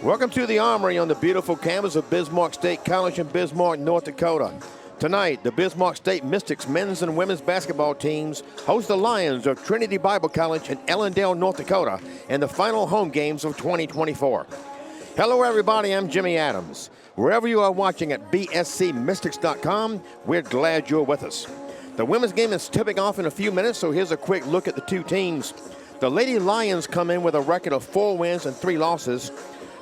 Welcome to the Armory on the beautiful campus of Bismarck State College in Bismarck, North Dakota. Tonight, the Bismarck State Mystics men's and women's basketball teams host the Lions of Trinity Bible College in Ellendale, North Dakota, in the final home games of 2024. Hello, everybody. I'm Jimmy Adams. Wherever you are watching at bscmystics.com, we're glad you're with us. The women's game is tipping off in a few minutes, so here's a quick look at the two teams. The Lady Lions come in with a record of 4 wins and 3 losses.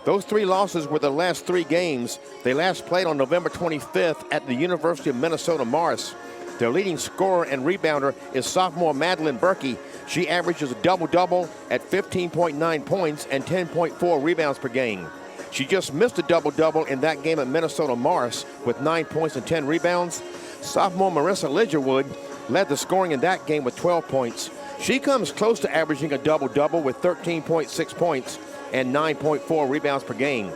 Those 3 losses were the last 3 games. They last played on November 25th at the University of Minnesota Morris. Their leading scorer and rebounder is sophomore Madeline Berkey. She averages a double-double at 15.9 points and 10.4 rebounds per game. She just missed a double-double in that game at Minnesota Morris with 9 points and 10 rebounds. Sophomore Marissa Lidgerwood led the scoring in that game with 12 points. She comes close to averaging a double-double with 13.6 points and 9.4 rebounds per game.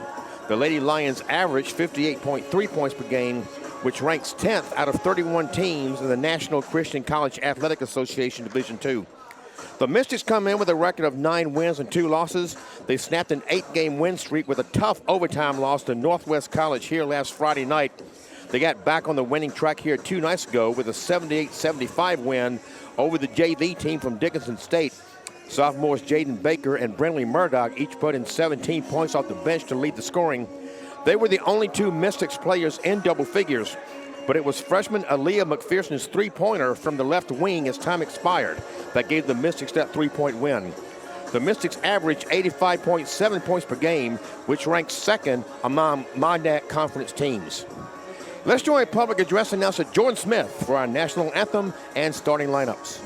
The Lady Lions average 58.3 points per game, which ranks 10th out of 31 teams in the National Christian College Athletic Association Division II. The Mystics come in with a record of 9 wins and 2 losses. They snapped an 8-game win streak with a tough overtime loss to Northwest College here last Friday night. They got back on the winning track here 2 nights ago with a 78-75 win over the JV team from Dickinson State. Sophomores Jaden Baker and Brentley Murdoch each put in 17 points off the bench to lead the scoring. They were the only 2 Mystics players in double figures, but it was freshman Aaliyah McPherson's 3-pointer from the left wing as time expired that gave the Mystics that 3-point win. The Mystics averaged 85.7 points per game, which ranks 2nd among MONDAC conference teams. Let's join public address announcer Jordan Smith for our national anthem and starting lineups.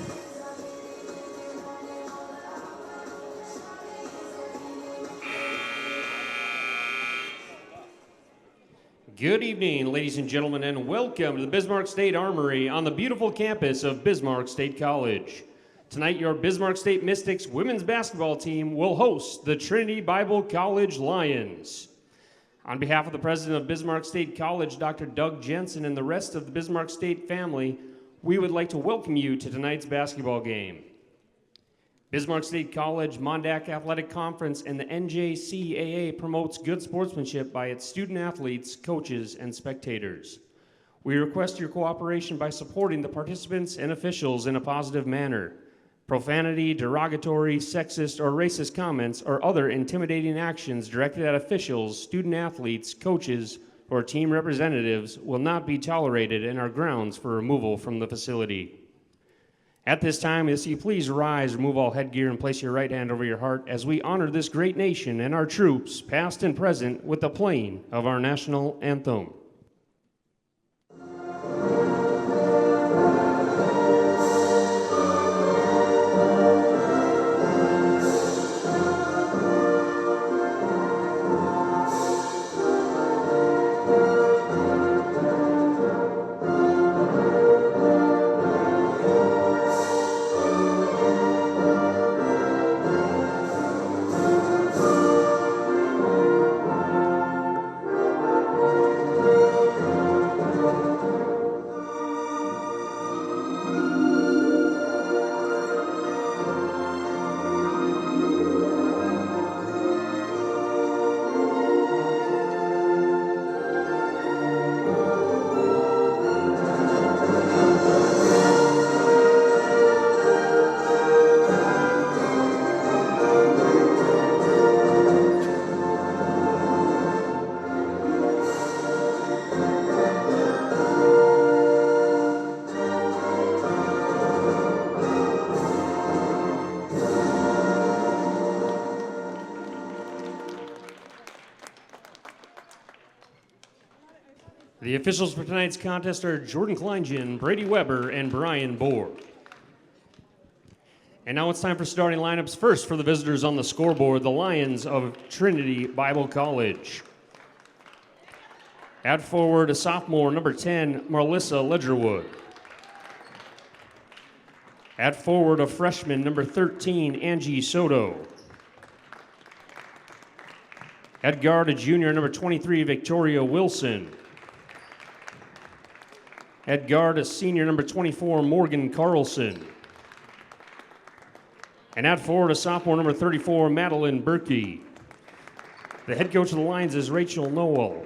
Good evening, ladies and gentlemen, and welcome to the Bismarck State Armory on the beautiful campus of Bismarck State College. Tonight, your Bismarck State Mystics women's basketball team will host the Trinity Bible College Lions. On behalf of the president of Bismarck State College, Dr. Doug Jensen, and the rest of the Bismarck State family, we would like to welcome you to tonight's basketball game. Bismarck State College, MONDAC Athletic Conference, and the NJCAA promotes good sportsmanship by its student athletes, coaches, and spectators. We request your cooperation by supporting the participants and officials in a positive manner. Profanity, derogatory, sexist, or racist comments or other intimidating actions directed at officials, student athletes, coaches, or team representatives will not be tolerated and are grounds for removal from the facility. At this time, as you please rise, remove all headgear, and place your right hand over your heart as we honor this great nation and our troops, past and present, with the playing of our national anthem. The officials for tonight's contest are Jordan Kleingen, Brady Weber, and Brian Bohr. And now it's time for starting lineups. First, for the visitors on the scoreboard, the Lions of Trinity Bible College. At forward, a sophomore, number 10, Marlissa Ledgerwood. At forward, a freshman, number 13, Angie Soto. At guard, a junior, number 23, Victoria Wilson. At guard, a senior, number 24, Morgan Carlson. And at forward, a sophomore, number 34, Madeline Berkey. The head coach of the Lions is Rachel Noel.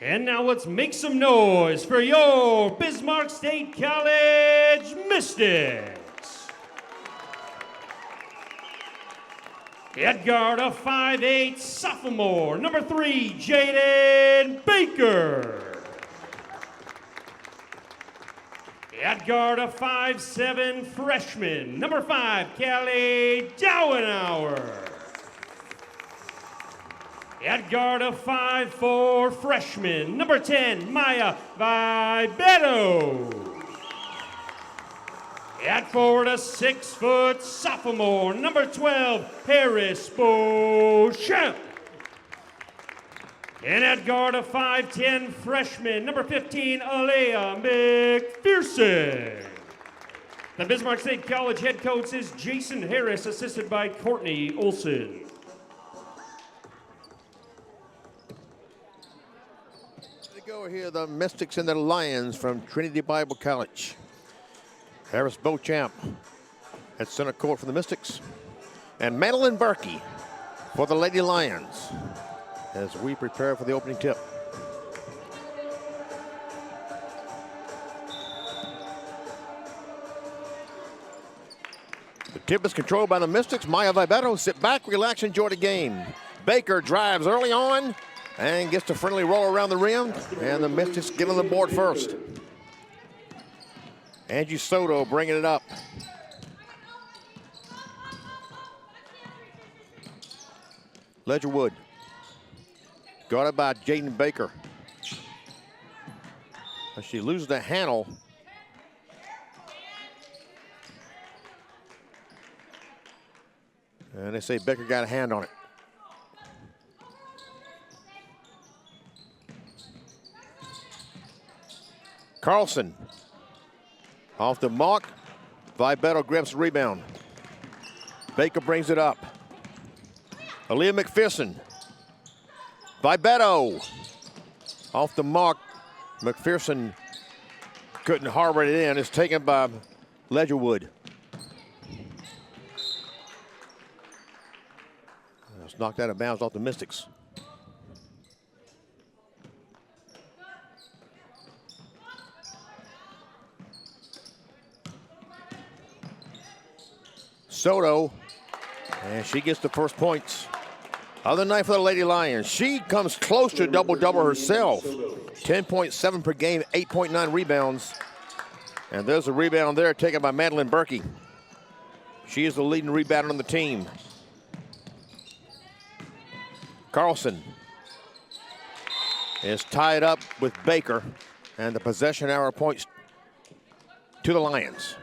And now let's make some noise for your Bismarck State College Mystics. At guard, a 5'8" sophomore, number 3, Jaden Baker. At guard, a 5'7" freshman, number 5, Callie Dowenauer. At guard, a 5'4" freshman, number 10, Maya Vibeto. At forward, a 6' sophomore, number 12, Harris Beauchamp. And at guard, a 5'10" freshman, number 15, Alea McPherson. The Bismarck State College head coach is Jason Harris, assisted by Courtney Olson. Go here, the Mystics and the Lions from Trinity Bible College. Harris Beauchamp at center court for the Mystics. And Madeline Berkey for the Lady Lions as we prepare for the opening tip. The tip is controlled by the Mystics. Maya Vibeto, sit back, relax, enjoy the game. Baker drives early on and gets a friendly roll around the rim, and the Mystics get on the board first. Angie Soto bringing it up. Ledgerwood, guarded by Jaden Baker. As she loses the handle. And they say Baker got a hand on it. Carlson off the mark. Vibeto grabs the rebound. Baker brings it up. Aaliyah McPherson. Vibeto off the mark. McPherson couldn't harbor it in. It's taken by Ledgerwood. It's knocked out of bounds off the Mystics. Soto, and she gets the first points. Other night for the Lady Lions. She comes close to double-double herself. 10.7 per game, 8.9 rebounds. And there's a rebound there taken by Madeline Berkey. She is the leading rebounder on the team. Carlson is tied up with Baker, and the possession arrow points to the Lions.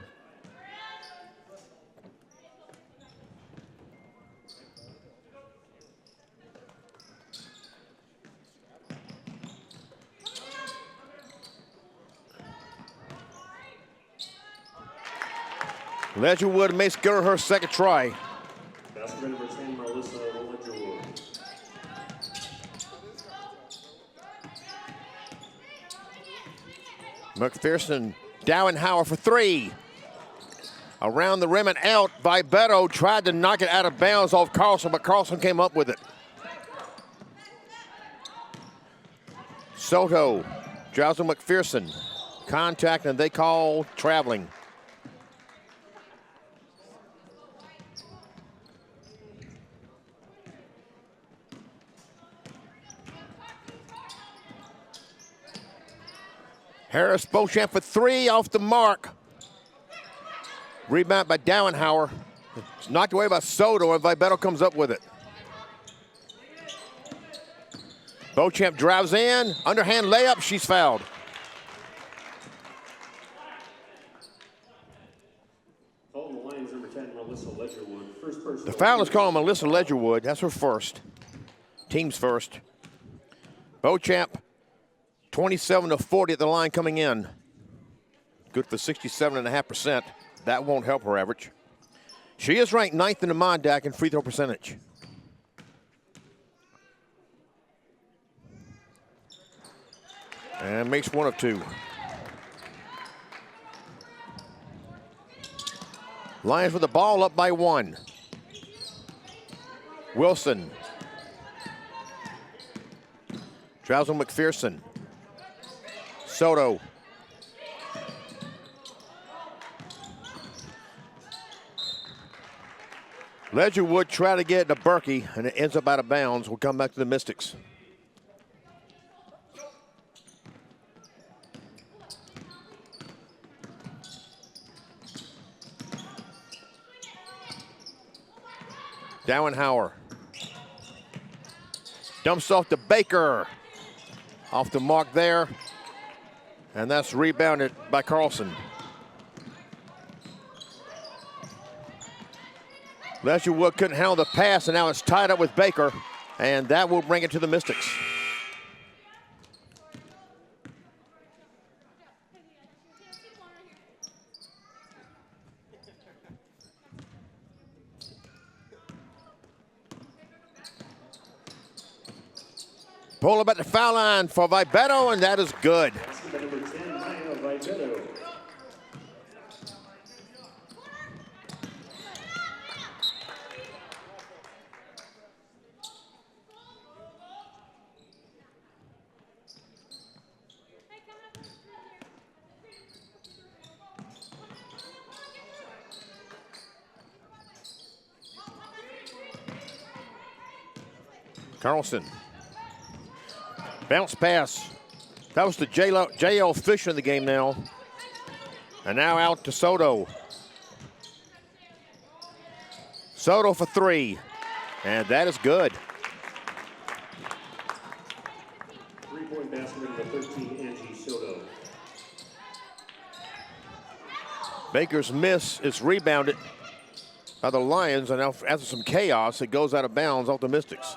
Ledgerwood makes good her second try. McPherson, Dowenhauer for three. Around the rim and out. Vibeto tried to knock it out of bounds off Carlson, but Carlson came up with it. Soto drives to McPherson. Contact, and they call traveling. Harris Beauchamp for three off the mark. Rebound by Dowenhauer. It's knocked away by Soto, and Vibeto comes up with it. Beauchamp drives in, underhand layup, she's fouled. The foul is called on Melissa Ledgerwood. That's her first. Team's first. Beauchamp, 27 of 40 at the line coming in. Good for 67.5%. That won't help her average. She is ranked 9th in the MONDAC in free throw percentage. And makes one of two. Lions with the ball up by 1. Wilson. Travels on McPherson. Soto. Ledgerwood try to get it to Berkey, and it ends up out of bounds. We'll come back to the Mystics. Dowenhauer. Dumps off to Baker. Off the mark there. And that's rebounded by Carlson. Ledgerwood couldn't handle the pass, and now it's tied up with Baker. And that will bring it to the Mystics. Pull up at the foul line for Vibeto, and that is good. Number 10, Maya Vibeto. Carlson. Bounce pass. That was to J.L. Fisher in the game now. And now out to Soto. Soto for 3. And that is good. 3-point basket, number 13, Angie Soto. Baker's miss is rebounded by the Lions, and now after some chaos, it goes out of bounds off the Mystics.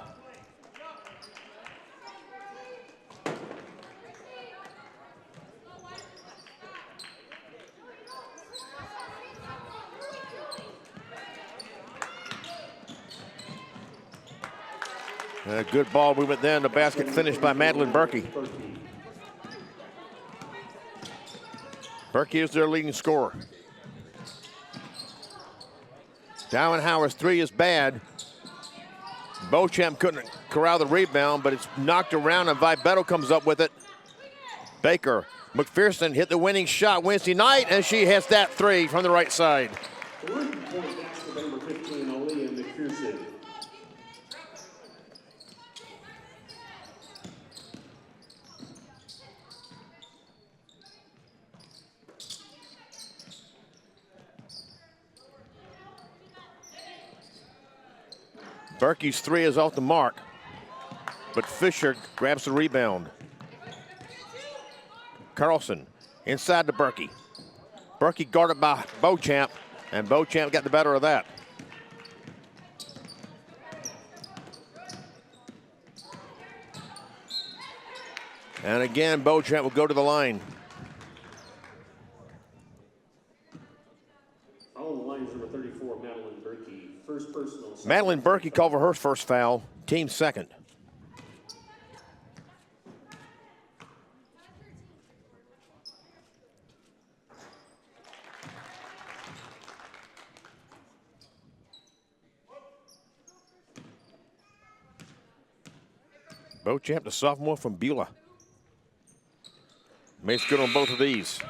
A good ball movement then. The basket finished by Madeline Berkey. Berkey is their leading scorer. Dowenhauer's 3 is bad. Beauchamp couldn't corral the rebound, but it's knocked around, and Vibeto comes up with it. Baker. McPherson hit the winning shot Wednesday night, and she hits that 3 from the right side. 3-point basket, number 15, Aaliyah McPherson. Berkey's 3 is off the mark, but Fisher grabs the rebound. Carlson inside to Berkey. Berkey guarded by Beauchamp, and Beauchamp got the better of that. And again, Beauchamp will go to the line. Foul the Lions, number 34, Madeline Berkey. First personal. Madeline Berkey called for her first foul, team second. Beauchamp, the sophomore from Beulah. Makes good on both of these.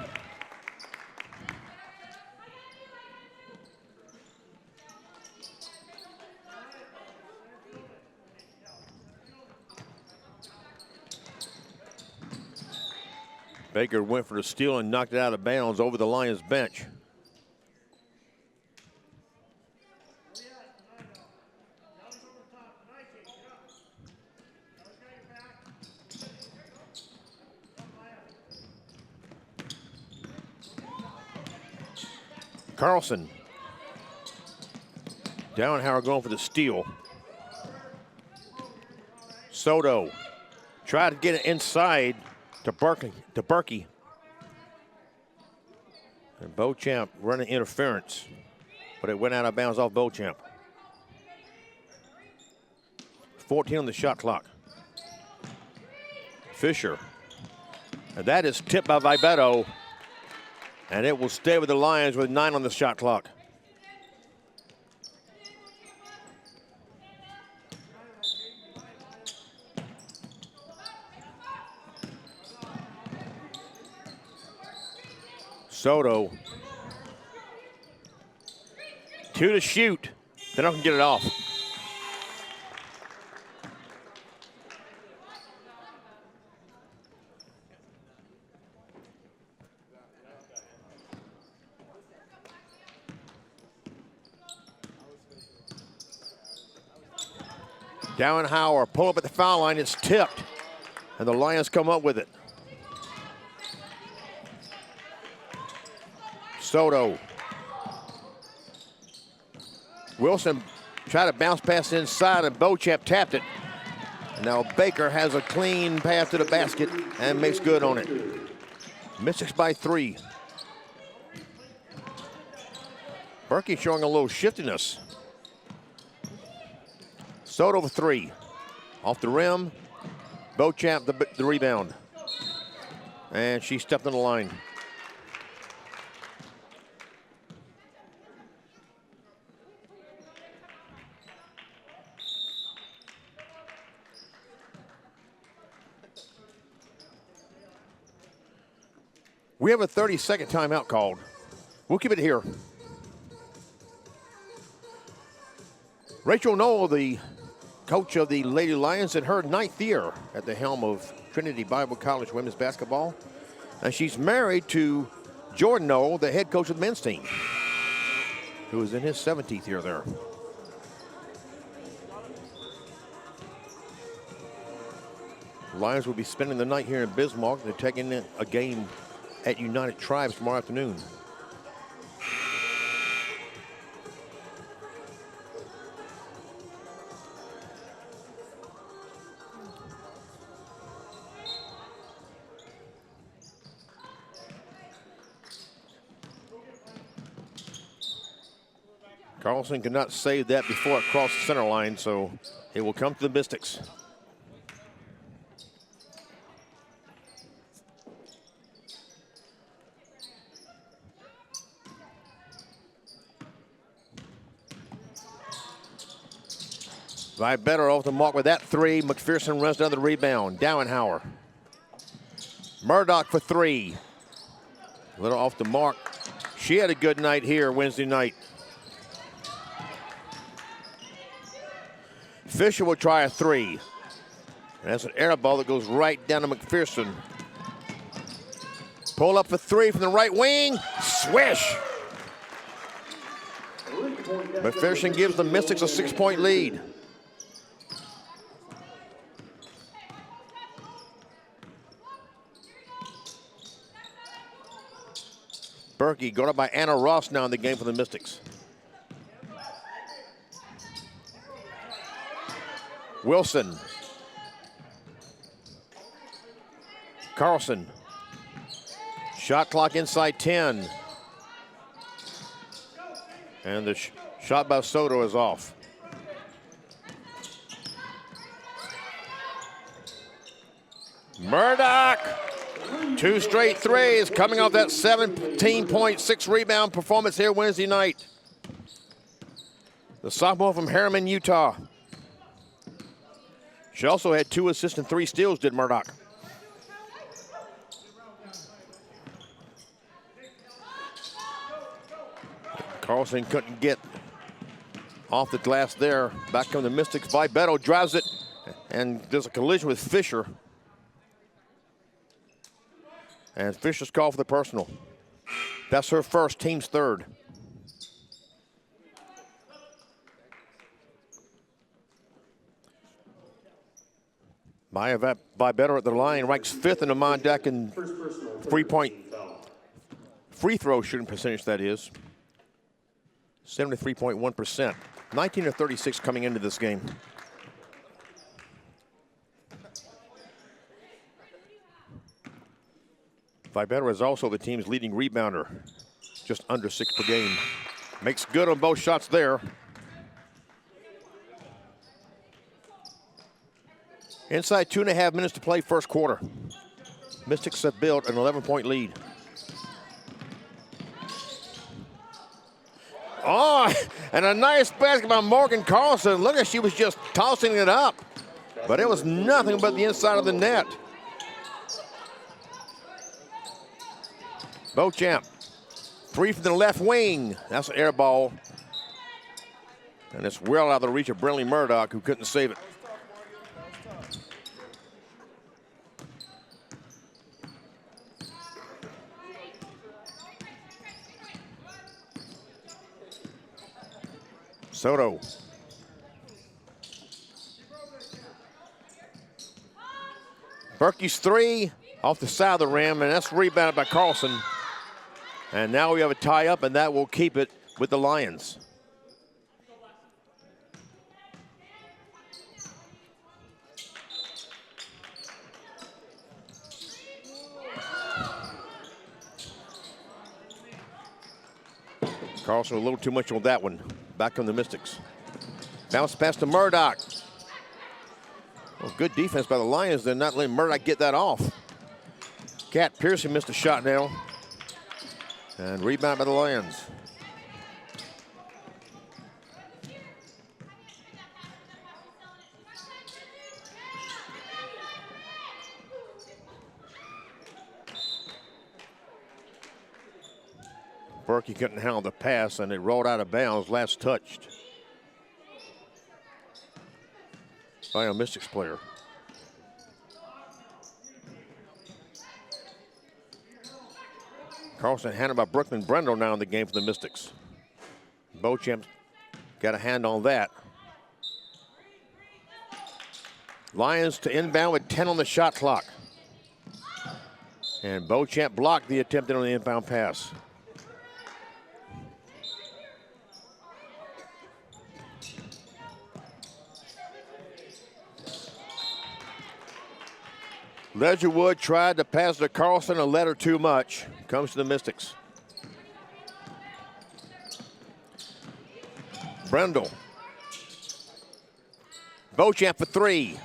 Baker went for the steal and knocked it out of bounds over the Lions bench. Carlson. Dowenhauer going for the steal. Soto tried to get it inside to Berkey. And Beauchamp running interference, but it went out of bounds off Beauchamp. 14 on the shot clock. Fisher. And that is tipped by Vibeto. And it will stay with the Lions with 9 on the shot clock. Soto. 2 to shoot. They're not going to get it off. Dowenhauer pull up at the foul line. It's tipped, and the Lions come up with it. Soto. Wilson tried to bounce pass inside, and Beauchamp tapped it. And now Baker has a clean pass to the basket and makes good on it. Mystics by 3. Berkey showing a little shiftiness. Soto for 3. Off the rim. Beauchamp the rebound. And she stepped on the line. We have a 30-second timeout called. We'll keep it here. Rachel Knoll, the coach of the Lady Lions, in her 9th year at the helm of Trinity Bible College women's basketball. And she's married to Jordan Knoll, the head coach of the men's team, who is in his 17th year there. Lions will be spending the night here in Bismarck. They're taking a game at United Tribes tomorrow afternoon. Carlson could not save that before it crossed the center line, so it will come to the Mystics. Better off the mark with that 3. McPherson runs down the rebound. Dowenhauer. Murdoch for 3. A little off the mark. She had a good night here Wednesday night. Fisher will try a 3. And that's an air ball that goes right down to McPherson. Pull up for 3 from the right wing. Swish. McPherson gives the Mystics a 6-point lead. Berkey guarded by Anna Ross now in the game for the Mystics. Wilson. Carlson. Shot clock inside 10. And the shot by Soto is off. Murdoch. 2 straight threes coming off that 17.6 rebound performance here Wednesday night. The sophomore from Harriman, Utah. She also had 2 assists and 3 steals, did Murdoch. Carlson couldn't get off the glass there. Back come the Mystics. Vibeto drives it, and there's a collision with Fisher. And Fisher's called for the personal. That's her first, team's 3rd. Maya Vibeto at the line, ranks 5th in the Mondac in free throw shooting percentage, that is. 73.1%. 19 of 36 coming into this game. Vibeto is also the team's leading rebounder, just under 6 per game. Makes good on both shots there. Inside 2.5 minutes to play first quarter. Mystics have built an 11-point lead. Oh, and a nice basket by Morgan Carlson. Look at, she was just tossing it up. But it was nothing but the inside of the net. Beauchamp Three from the left wing. That's an air ball. And it's well out of the reach of Brinley Murdoch, who couldn't save it. Soto. Berkey's three off the side of the rim, and that's rebounded by Carlson. And now we have a tie-up, and that will keep it with the Lions. Carlson a little too much on that one. Back on the Mystics. Bounce pass to Murdoch. Well, good defense by the Lions. They're not letting Murdoch get that off. Cat Pearson missed a shot now. And rebound by the Lions. Berkey couldn't handle the pass, and it rolled out of bounds, last touched by a Mystics player. Carlson handled by Brooklyn Brendel now in the game for the Mystics. Beauchamp got a hand on that. Lions to inbound with 10 on the shot clock. And Beauchamp blocked the attempt on the inbound pass. Ledgerwood tried to pass to Carlson a letter too much. Comes to the Mystics. Brendel. Beauchamp for three.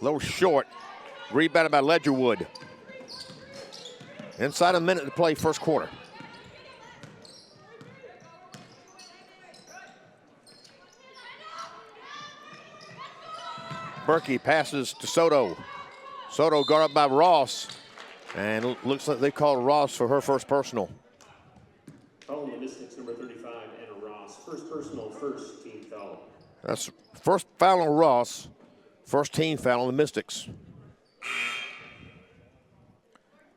A little short. Rebounded by Ledgerwood. Inside a minute to play first quarter. Berkey passes to Soto. Soto guarded by Ross, and it looks like they called Ross for her first personal. Foul on the Mystics, number 35, Anna Ross. First personal, first team foul. That's first foul on Ross, first team foul on the Mystics.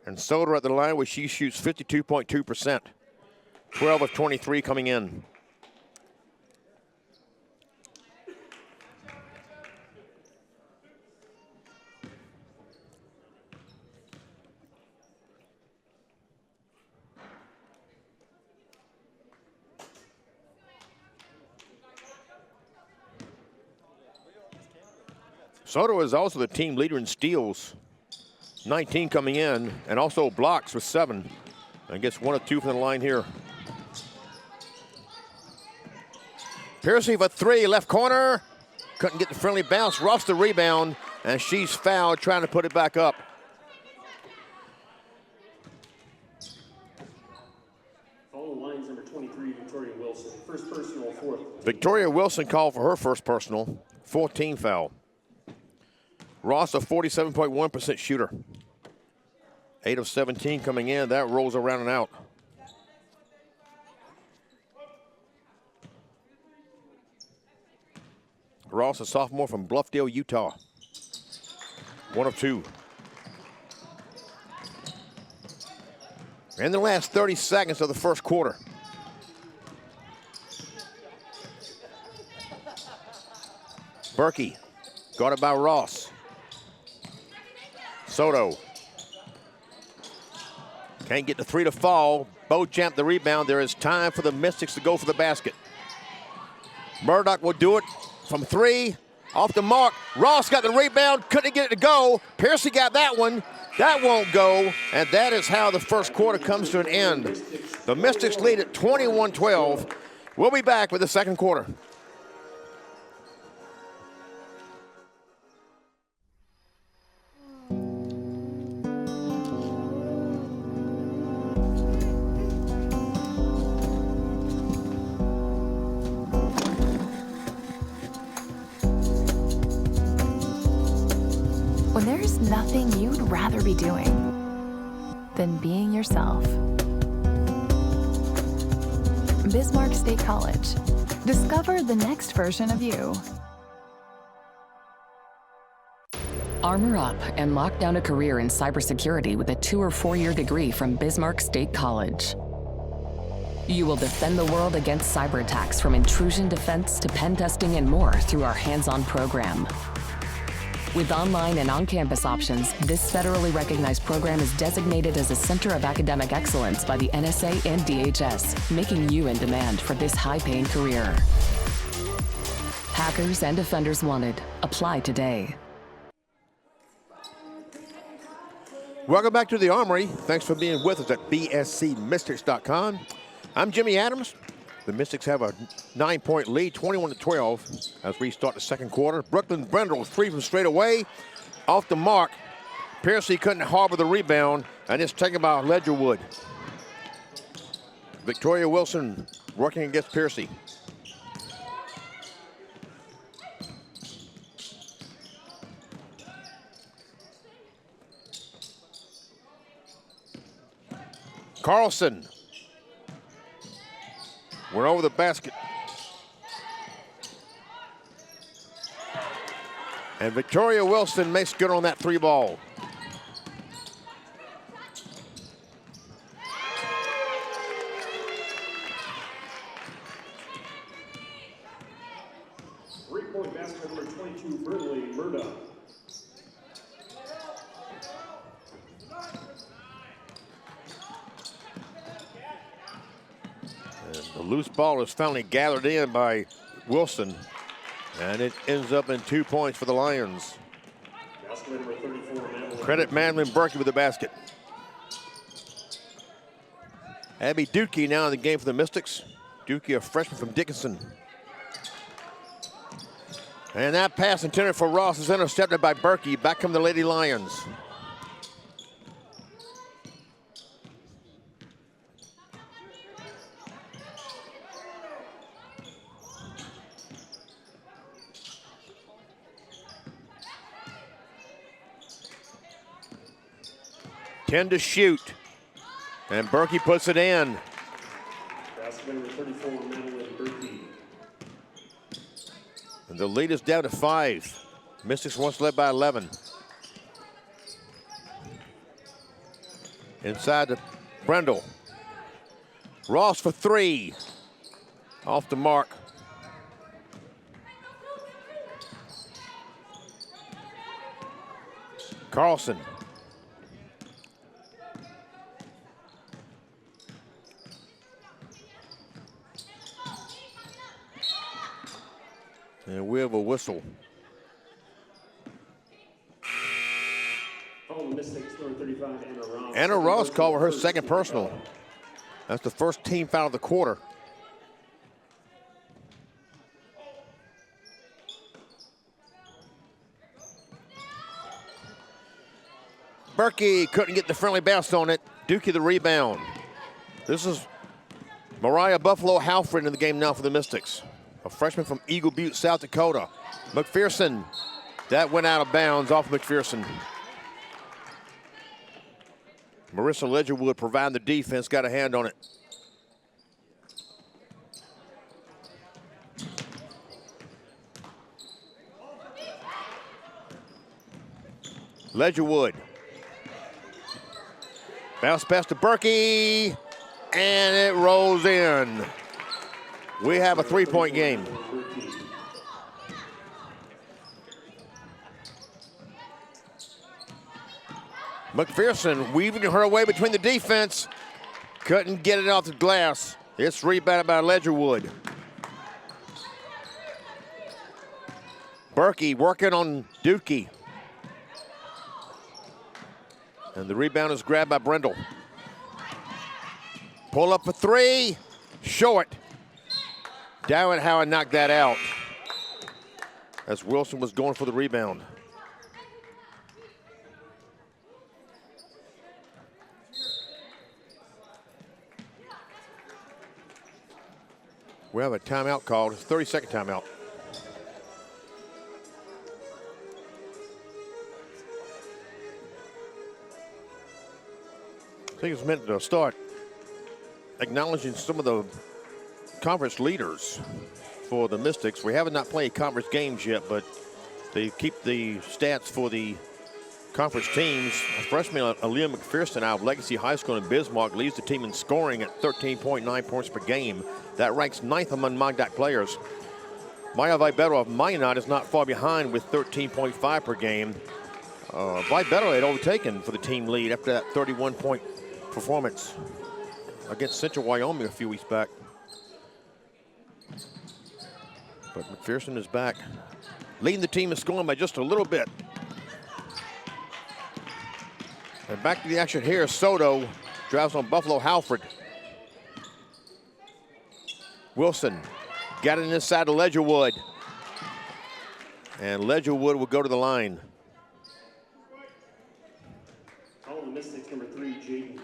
And Soto at the line where she shoots 52.2%, 12 of 23 coming in. Soto is also the team leader in steals, 19 coming in, and also blocks with 7. And gets 1 of 2 from the line here. Piercy for 3, left corner. Couldn't get the friendly bounce. Ross the rebound, and she's fouled trying to put it back up. Foul lines number 23, Victoria Wilson. First personal, fourth. Victoria Wilson called for her first personal, 14 foul. Ross, a 47.1% shooter. 8 of 17 coming in. That rolls around and out. Ross, a sophomore from Bluffdale, Utah. 1 of 2. In the last 30 seconds of the first quarter. Berkey, guarded by Ross. Soto. Can't get the 3 to fall. Beauchamp the rebound. There is time for the Mystics to go for the basket. Murdoch will do it from 3. Off the mark. Ross got the rebound. Couldn't get it to go. Piercy got that one. That won't go. And that is how the first quarter comes to an end. The Mystics lead at 21-12. We'll be back with the second quarter. When there's nothing you'd rather be doing than being yourself. Bismarck State College. Discover the next version of you. Armor up and lock down a career in cybersecurity with a 2- or 4-year degree from Bismarck State College. You will defend the world against cyber attacks, from intrusion defense to pen testing and more, through our hands-on program. With online and on-campus options, this federally recognized program is designated as a Center of Academic Excellence by the NSA and DHS, making you in demand for this high-paying career. Hackers and defenders wanted. Apply today. Welcome back to the Armory. Thanks for being with us at bscmystics.com. I'm Jimmy Adams. The Mystics have a 9-point lead, 21-12, as we start the second quarter. Brooklyn Brendel, 3 from straight away. Off the mark. Piercy couldn't harbor the rebound, and it's taken by Ledgerwood. Victoria Wilson working against Piercy. Carlson went over the basket. And Victoria Wilson makes good on that 3 ball. Three-point basket number 22, Burnley Murdoch. The loose ball is finally gathered in by Wilson, and it ends up in 2 points for the Lions. Basket number 34, Madeline. Credit Madeline Berkey with the basket. Abby Dukey now in the game for the Mystics. Dukey, a freshman from Dickinson. And that pass intended for Ross is intercepted by Berkey. Back come the Lady Lions. To shoot, and Berkey puts it in. Basket number 34, Madeline Berkey. And the lead is down to 5. Mystics once led by 11. Inside to Brendel. Ross for 3. Off the mark. Carlson. And we have a whistle. Oh, the Mystics, number 35, Anna Ross. Anna Ross called for her second personal. That's the first team foul of the quarter. Berkey couldn't get the friendly bounce on it. Dukey the rebound. This is Mariah Buffalo Halford in the game now for the Mystics. A freshman from Eagle Butte, South Dakota. McPherson, that went out of bounds off McPherson. Marissa Ledgerwood providing the defense, got a hand on it. Ledgerwood. Bounce pass to Berkey, and it rolls in. We have a 3-point game. McPherson weaving her way between the defense. Couldn't get it off the glass. It's rebounded by Ledgerwood. Berkey working on Dukey. And the rebound is grabbed by Brendel. Pull up for 3, short. Darren Howard knocked that out as Wilson was going for the rebound. We have a timeout called, it's a 30-second timeout. I think it's meant to start acknowledging some of the conference leaders for the Mystics. We have not played conference games yet, but they keep the stats for the conference teams. Freshman Aaliyah McPherson out of Legacy High School in Bismarck leads the team in scoring at 13.9 points per game. That ranks 9th among MONDAC players. Maya Vibero of Minot is not far behind with 13.5 per game. Vibero had overtaken for the team lead after that 31-point performance against Central Wyoming a few weeks back. But McPherson is back, leading the team in scoring by just a little bit. And back to the action here. Soto drives on Buffalo Halford. Wilson got it inside of Ledgerwood. And Ledgerwood will go to the line.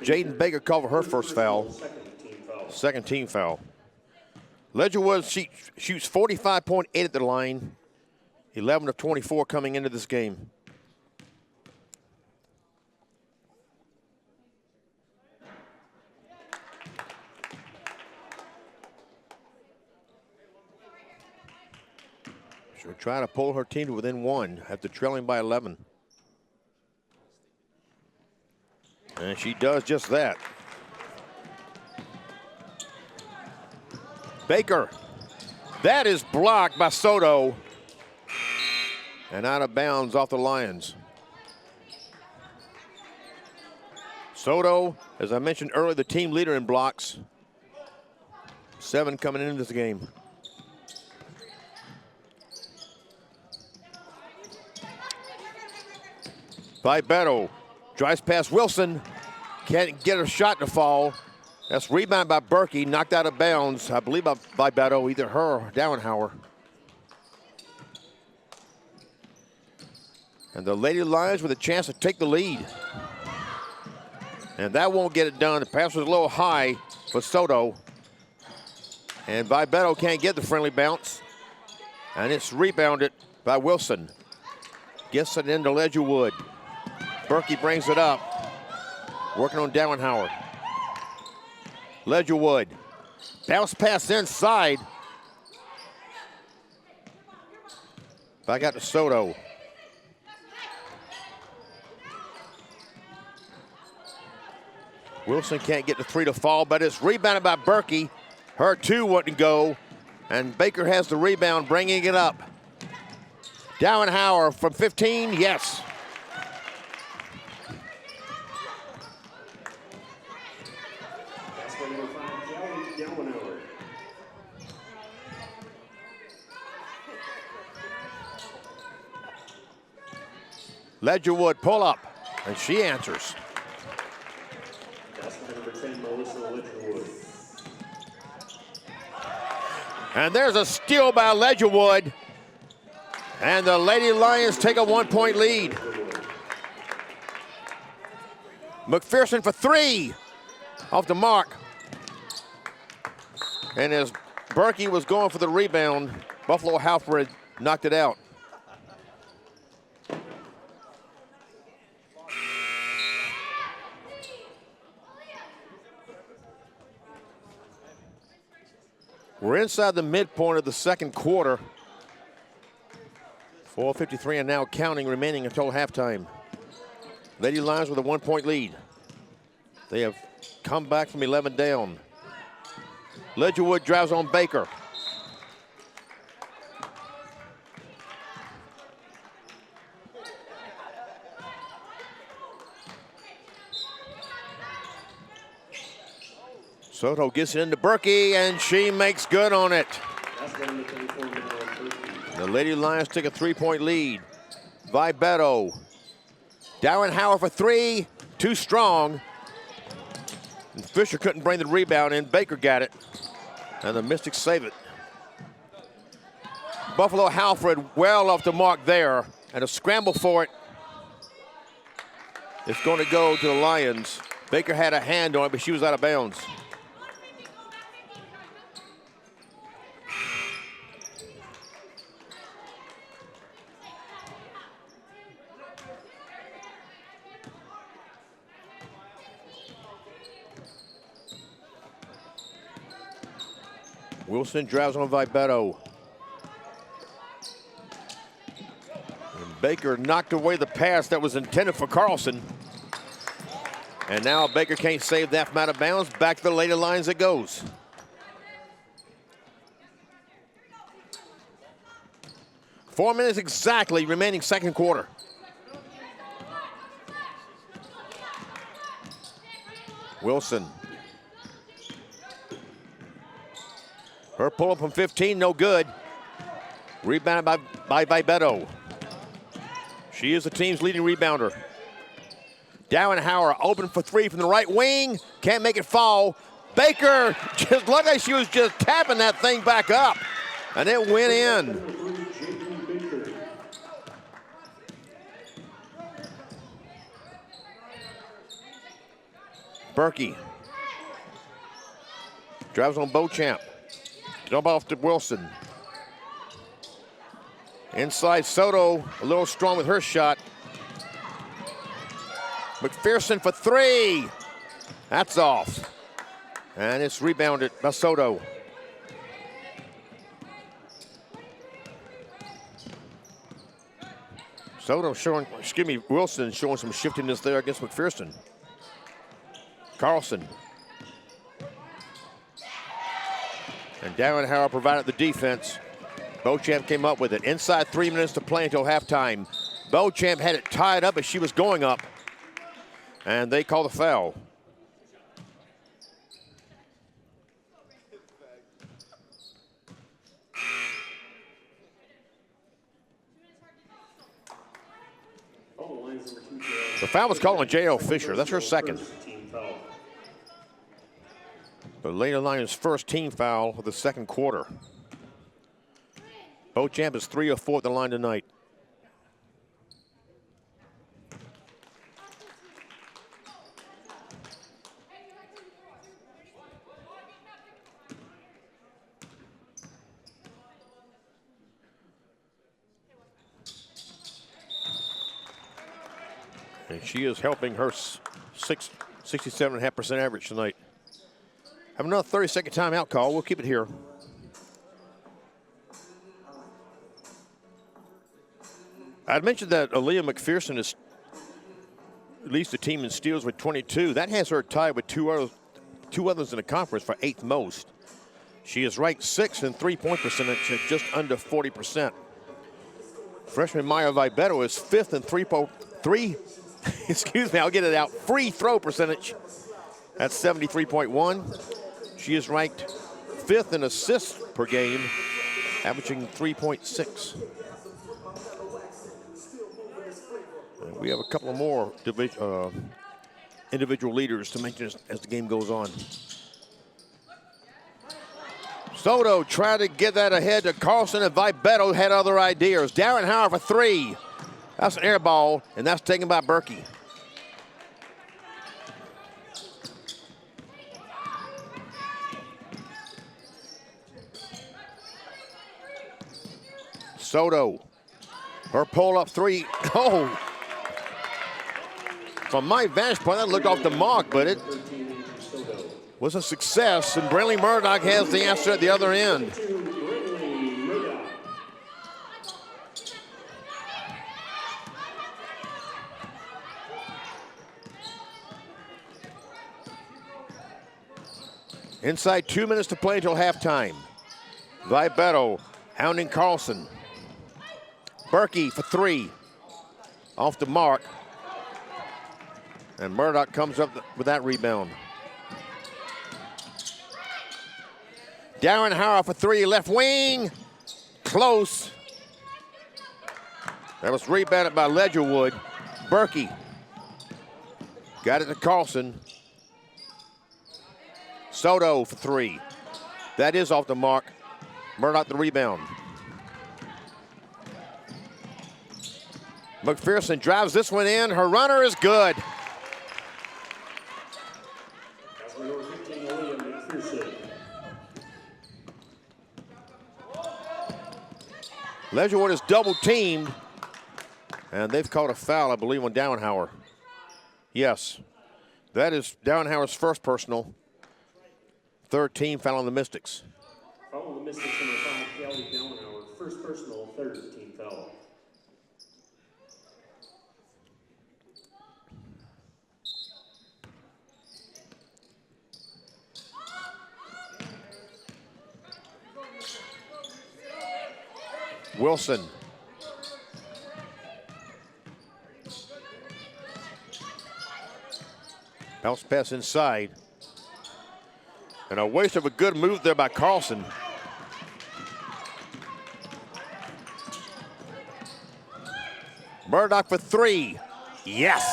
Jaden Baker called for her first foul. Second team foul. Ledgerwood shoots 45.8 at the line. 11 of 24 coming into this game. She'll try to pull her team to within one after trailing by 11. And she does just that. Baker. That is blocked by Soto. And out of bounds off the Lions. Soto, as I mentioned earlier, the team leader in blocks. 7 coming into this game. Vibero drives past Wilson. Can't get a shot to fall. That's rebounded by Berkey, knocked out of bounds, I believe by Vibero, either her or Dowenhauer. And the Lady Lions with a chance to take the lead. And that won't get it done. The pass was a little high for Soto. And Vibero can't get the friendly bounce. And it's rebounded by Wilson. Gets it into Ledgerwood. Berkey brings it up. Working on Dowenhauer. Ledgerwood. Bounce pass inside. Back out to Soto. Wilson can't get the 3 to fall, but it's rebounded by Berkey. Her 2 wouldn't go. And Baker has the rebound, bringing it up. Dowenhauer from 15, yes. Ledgerwood pull up, and she answers. And there's a steal by Ledgerwood. And the Lady Lions take a 1-point lead. McPherson for 3 off the mark. And as Berkey was going for the rebound, Buffalo Halford knocked it out. We're inside the midpoint of the second quarter. 4:53 and now counting remaining until halftime. Lady Lions with a 1-point lead. They have come back from 11 down. Ledgerwood drives on Baker. Soto gets it into Berkey, and she makes good on it. The Lady Lions take a 3-point lead. Vibero. Dowenhauer for 3, too strong. And Fisher couldn't bring the rebound in. Baker got it. And the Mystics save it. Buffalo Halford well off the mark there. And a scramble for it. It's going to go to the Lions. Baker had a hand on it, but she was out of bounds. Wilson drives on Vibeto. And Baker knocked away the pass that was intended for Carlson. And now Baker can't save that from out of bounds. Back to the Lady Lions it goes. Four minutes exactly remaining second quarter. Wilson. Her pull-up from 15, no good. Rebounded by Vibeto. She is the team's leading rebounder. Dowenhauer open for three from the right wing. Can't make it fall. Baker just looked like she was just tapping that thing back up. And it went in. Berkey drives on Beauchamp. Dump off to Wilson. Inside Soto, a little strong with her shot. McPherson for three. That's off. And it's rebounded by Soto. Wilson showing some shiftiness there against McPherson. Carlson. And Dowenhauer provided the defense. Beauchamp came up with it. Inside 3 minutes to play until halftime. Beauchamp had it tied up as she was going up. And they call the foul. The foul was called on J.L. Fisher. That's her second. The Lady Lions' first team foul of the second quarter. Beauchamp is 3 of 4 at the line tonight. And she is helping her 67.5% average tonight. Have another 30-second timeout call. We'll keep it here. I'd mentioned that Aaliyah McPherson is leads the team in steals with 22. That has her tied with two others in the conference for 8th most. She is ranked 6th in three-point percentage at just under 40%. Freshman Maya Vibeto is 5th in free throw percentage. That's 73.1. She is ranked 5th in assists per game, averaging 3.6. We have a couple of more individual leaders to mention as the game goes on. Soto tried to get that ahead to Carlson, and Vibeto had other ideas. Dowenhauer for three. That's an air ball, and that's taken by Berkey. Soto, her pull-up three. Oh! From my vantage point, that looked off the mark, but it was a success, and Brinley Murdoch has the answer at the other end. Inside 2 minutes to play until halftime. Vibeto hounding Carlson. Berkey for three. Off the mark. And Murdoch comes up with that rebound. Dowenhauer for three, left wing. Close. That was rebounded by Ledgerwood. Berkey got it to Carlson. Soto for three. That is off the mark. Murdoch the rebound. McPherson drives this one in. Her runner is good. Ledgerwood is double teamed, and they've called a foul, I believe, on Dowenhauer. Yes, that is Dowenhauer's first personal. Third team foul on the Mystics. Mystics number 5, Callie Downhour, first personal, third team foul. Wilson. Bounce pass inside. And a waste of a good move there by Carlson. Murdoch for three. Yes.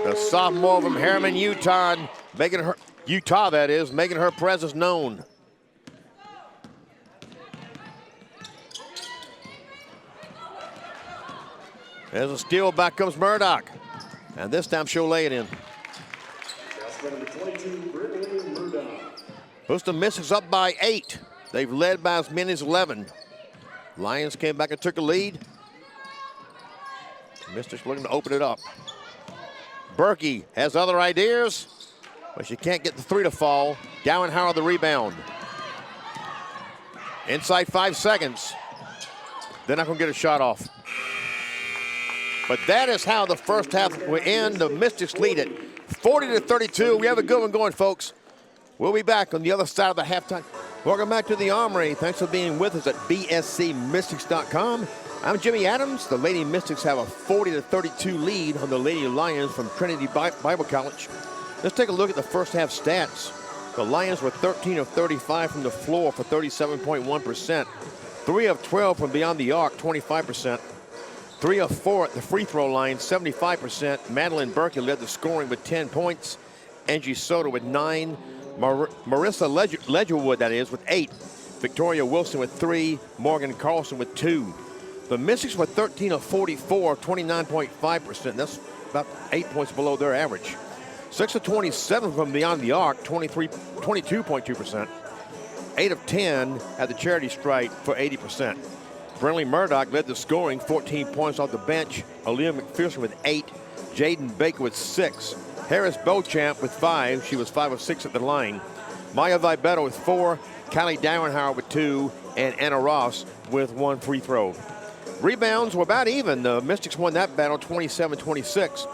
The sophomore from Harriman, Utah, making her presence known. There's a steal, back comes Murdoch. And this time she'll lay it in. Number 22, Brittany Murdoch. Houston Mystics up by 8. They've led by as many as 11. Lions came back and took a lead. Mystics looking to open it up. Berkey has other ideas, but she can't get the three to fall. Dowenhauer the rebound. Inside 5 seconds. They're not going to get a shot off. But that is how the first half will end. The Mystics lead it 40-32. We have a good one going, folks. We'll be back on the other side of the halftime. Welcome back to the Armory. Thanks for being with us at bscmystics.com. I'm Jimmy Adams. The Lady Mystics have a 40-32 lead on the Lady Lions from Trinity Bible College. Let's take a look at the first half stats. The Lions were 13 of 35 from the floor for 37.1%. 3 of 12 from beyond the arc, 25%. 3 of 4 at the free throw line, 75%. Madeline Berkey led the scoring with 10 points. Angie Soto with 9. Marissa Ledgerwood, that is, with 8. Victoria Wilson with 3. Morgan Carlson with 2. The Mystics were 13 of 44, 29.5%. That's about 8 points below their average. 6 of 27 from beyond the arc, 22.2%. 8 of 10 at the charity stripe for 80%. Brinley Murdoch led the scoring, 14 points off the bench. Aaliyah McPherson with 8. Jaden Baker with 6. Harris Beauchamp with 5. She was 5 of 6 at the line. Maya Vibetto with 4. Callie Dowenhauer with 2. And Anna Ross with 1 free throw. Rebounds were about even. The Mystics won that battle 27-26.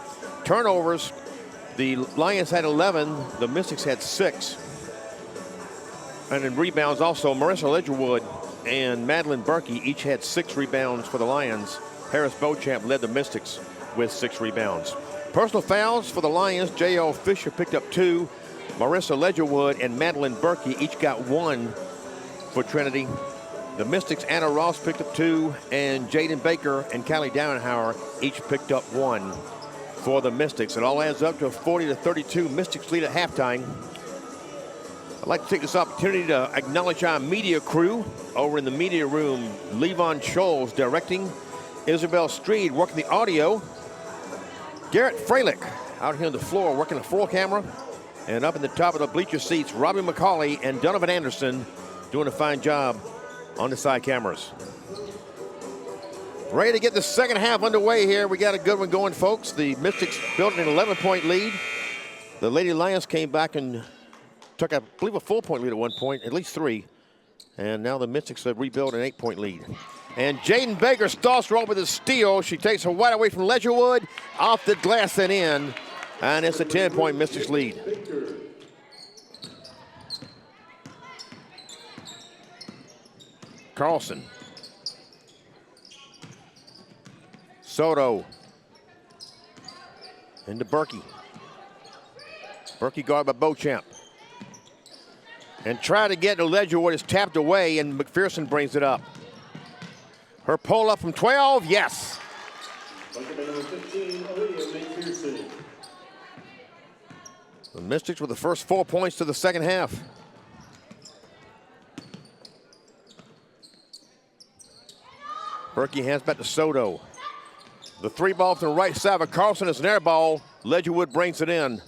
Turnovers, the Lions had 11. The Mystics had 6. And in rebounds also, Marissa Ledgerwood and Madeline Berkey each had 6 rebounds for the Lions. Harris Beauchamp led the Mystics with 6 rebounds. Personal fouls for the Lions, J.L. Fisher picked up 2. Marissa Ledgerwood and Madeline Berkey each got 1 for Trinity. The Mystics, Anna Ross picked up 2, and Jaden Baker and Callie Dowenhauer each picked up 1 for the Mystics. It all adds up to a 40-32 Mystics lead at halftime. I'd like to take this opportunity to acknowledge our media crew over in the media room. Levon Scholes directing, Isabel Streed working the audio, Garrett Freilich out here on the floor working the floor camera, and up in the top of the bleacher seats, Robbie McCauley and Donovan Anderson doing a fine job on the side cameras. Ready to get the second half underway here. We got a good one going, folks. The Mystics built an 11-point lead. The Lady Lions came back and took, I believe, a 4-point lead at one point, at least 3. And now the Mystics have rebuilt an 8-point lead. And Jaden Baker starts her off with a steal. She takes her wide away from Ledgerwood, off the glass and in. And it's a 10-point Mystics lead. Carlson. Soto. Into Berkey. Berkey guarded by Beauchamp. And try to get to Ledgerwood is tapped away, and McPherson brings it up. Her pull up from 12, yes. Number 15, Olivia McPherson. The Mystics with the first 4 points to the second half. Berkey hands back to Soto. The 3 ball from the right side of Carlson is an air ball. Ledgerwood brings it in.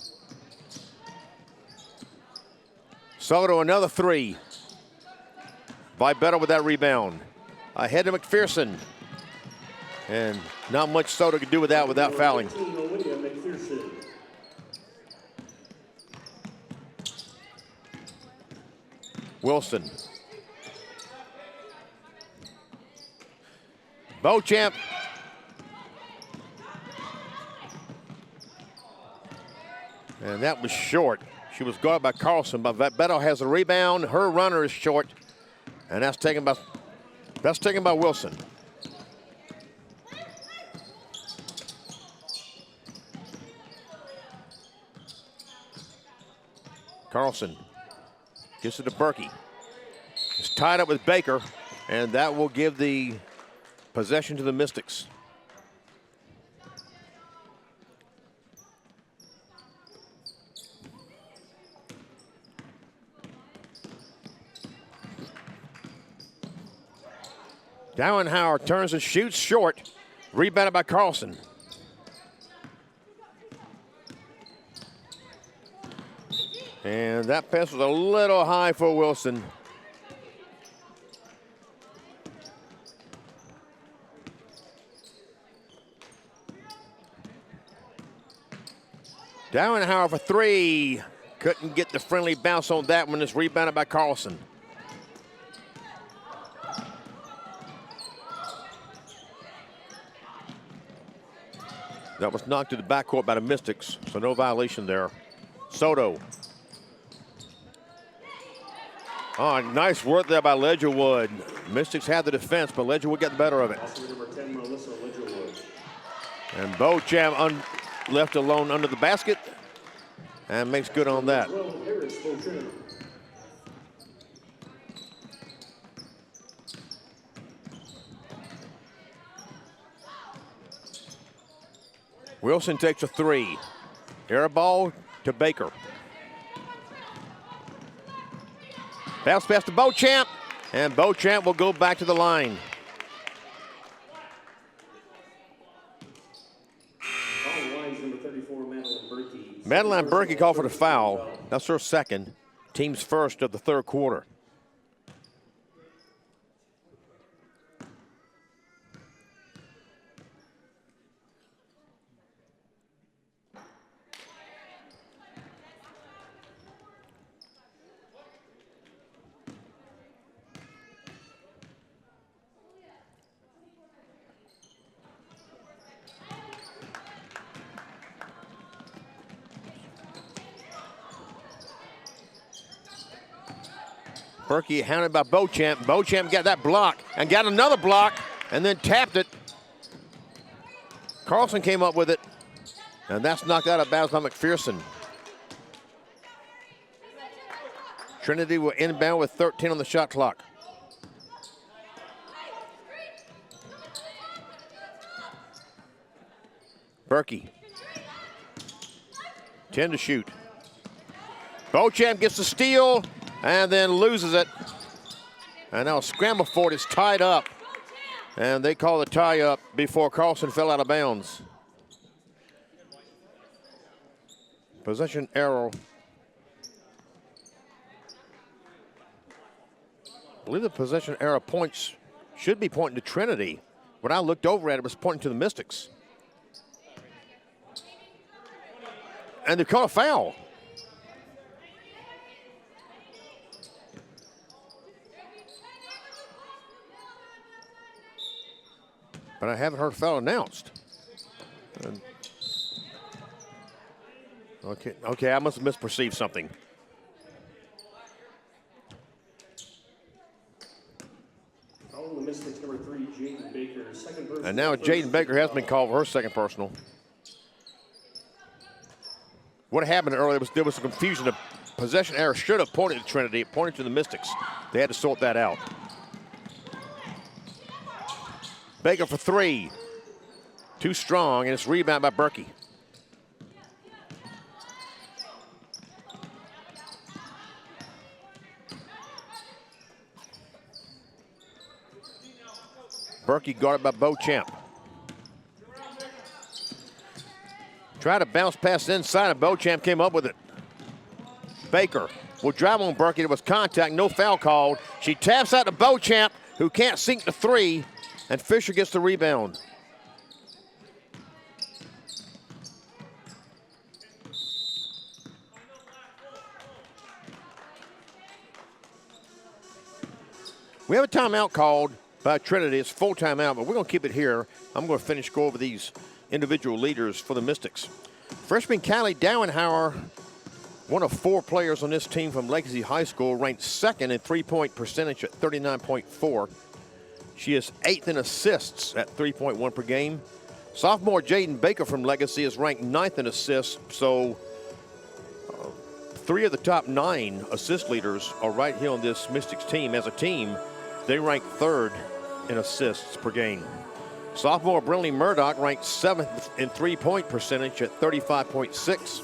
Soto another 3. Vibetto with that rebound. Ahead to McPherson. And not much Soto could do with that without fouling. Wilson. Beauchamp. And that was short. She was guarded by Carlson, but Beto has a rebound. Her runner is short, and that's taken by Wilson. Carlson gets it to Berkey. It's tied up with Baker, and that will give the possession to the Mystics. Dauenhauer turns and shoots short. Rebounded by Carlson. And that pass was a little high for Wilson. Dauenhauer for three. Couldn't get the friendly bounce on that one. It's rebounded by Carlson. That was knocked to the backcourt by the Mystics, so no violation there. Soto. Oh, nice work there by Ledgerwood. Mystics had the defense, but Ledgerwood got the better of it. And Beauchamp left alone under the basket and makes good on that. Wilson takes a three. Air ball to Baker. Bounce pass to Beauchamp, and Beauchamp will go back to the line. Madeline Berkey called for the foul. That's her second. Team's first of the third quarter. Berkey hounded by Beauchamp. Beauchamp got that block and got another block and then tapped it. Carlson came up with it, and that's knocked out of bounds by McPherson. Trinity will inbound with 13 on the shot clock. Berkey. 10 to shoot. Beauchamp gets the steal and then loses it. And now a scramble for it is tied up. And they call the tie up before Carlson fell out of bounds. Possession arrow. I believe the possession arrow points should be pointing to Trinity. When I looked over at it, it was pointing to the Mystics. And they call a foul. But I haven't heard a foul announced. Okay, I must have misperceived something. Following the Mystics, number 3, Jaden Baker, second personal. And now Jaden Baker has been called for her second personal. What happened earlier was there was some confusion. The possession error should have pointed to Trinity. It pointed to the Mystics. They had to sort that out. Baker for three. Too strong, and it's rebound by Berkey. Berkey guarded by Beauchamp. Tried to bounce pass inside, and Beauchamp came up with it. Baker will drive on Berkey. There was contact, no foul called. She taps out to Beauchamp, who can't sink the three, and Fisher gets the rebound. We have a timeout called by Trinity. It's full timeout, but we're going to keep it here. I'm going to go over these individual leaders for the Mystics. Freshman Callie Dowenhauer, one of 4 players on this team from Legacy High School, ranked second in three-point percentage at 39.4. She is 8th in assists at 3.1 per game. Sophomore Jaden Baker from Legacy is ranked 9th in assists, so 3 of the top 9 assist leaders are right here on this Mystics team. As a team, they rank 3rd in assists per game. Sophomore Brinley Murdoch ranked 7th in three-point percentage at 35.6.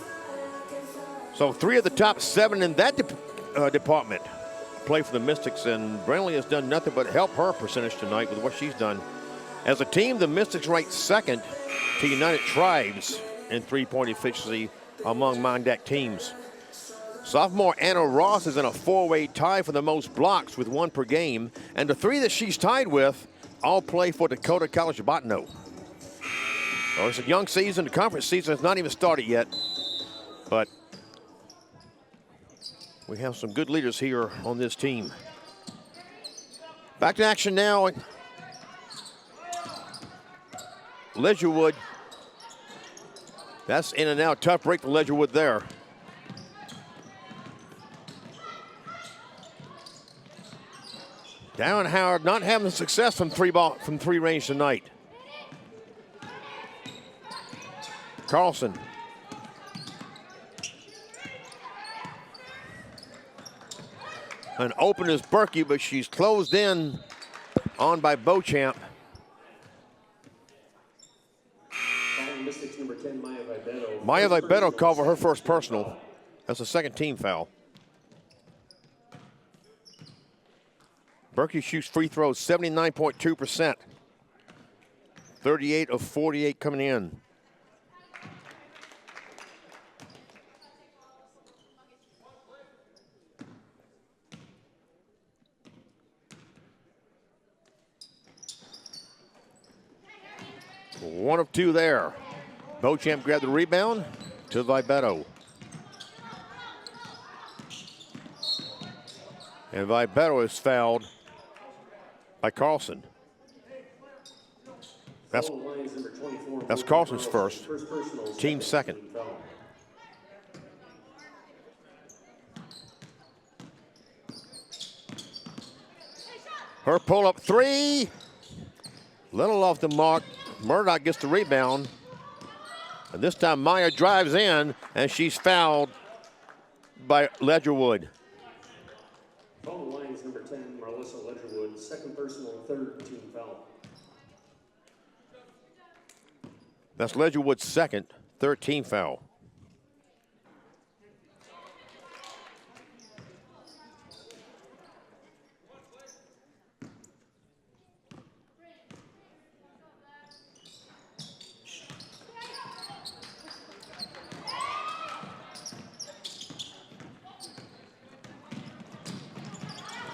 So 3 of the top 7 in that department play for the Mystics, and Brinley has done nothing but help her percentage tonight with what she's done. As a team, the Mystics ranked 2nd to United Tribes in three-point efficiency among Mondac teams. Sophomore Anna Ross is in a 4-way tie for the most blocks with 1 per game, and the 3 that she's tied with all play for Dakota College Bottineau. So it's a young season. The conference season has not even started yet, but we have some good leaders here on this team. Back to action now. Ledgerwood. That's in and out. Tough break for Ledgerwood there. Dowenhauer not having success from three range tonight. Carlson. An open is Berkey, but she's closed in on by Beauchamp. Maya Vibeto called for her first personal. That's a second team foul. Berkey shoots free throws 79.2%. 38 of 48 coming in. One of 2 there. Beauchamp grabbed the rebound to Vibeto. And Vibeto is fouled by Carlson. That's Carlson's first, team second. Her pull-up 3, little off the mark. Murdoch gets the rebound. And this time Maya drives in, and she's fouled by Ledgerwood. On the line is number 10, Marlissa Ledgerwood, second personal, 3rd team foul. That's Ledgerwood's second, 3rd team foul.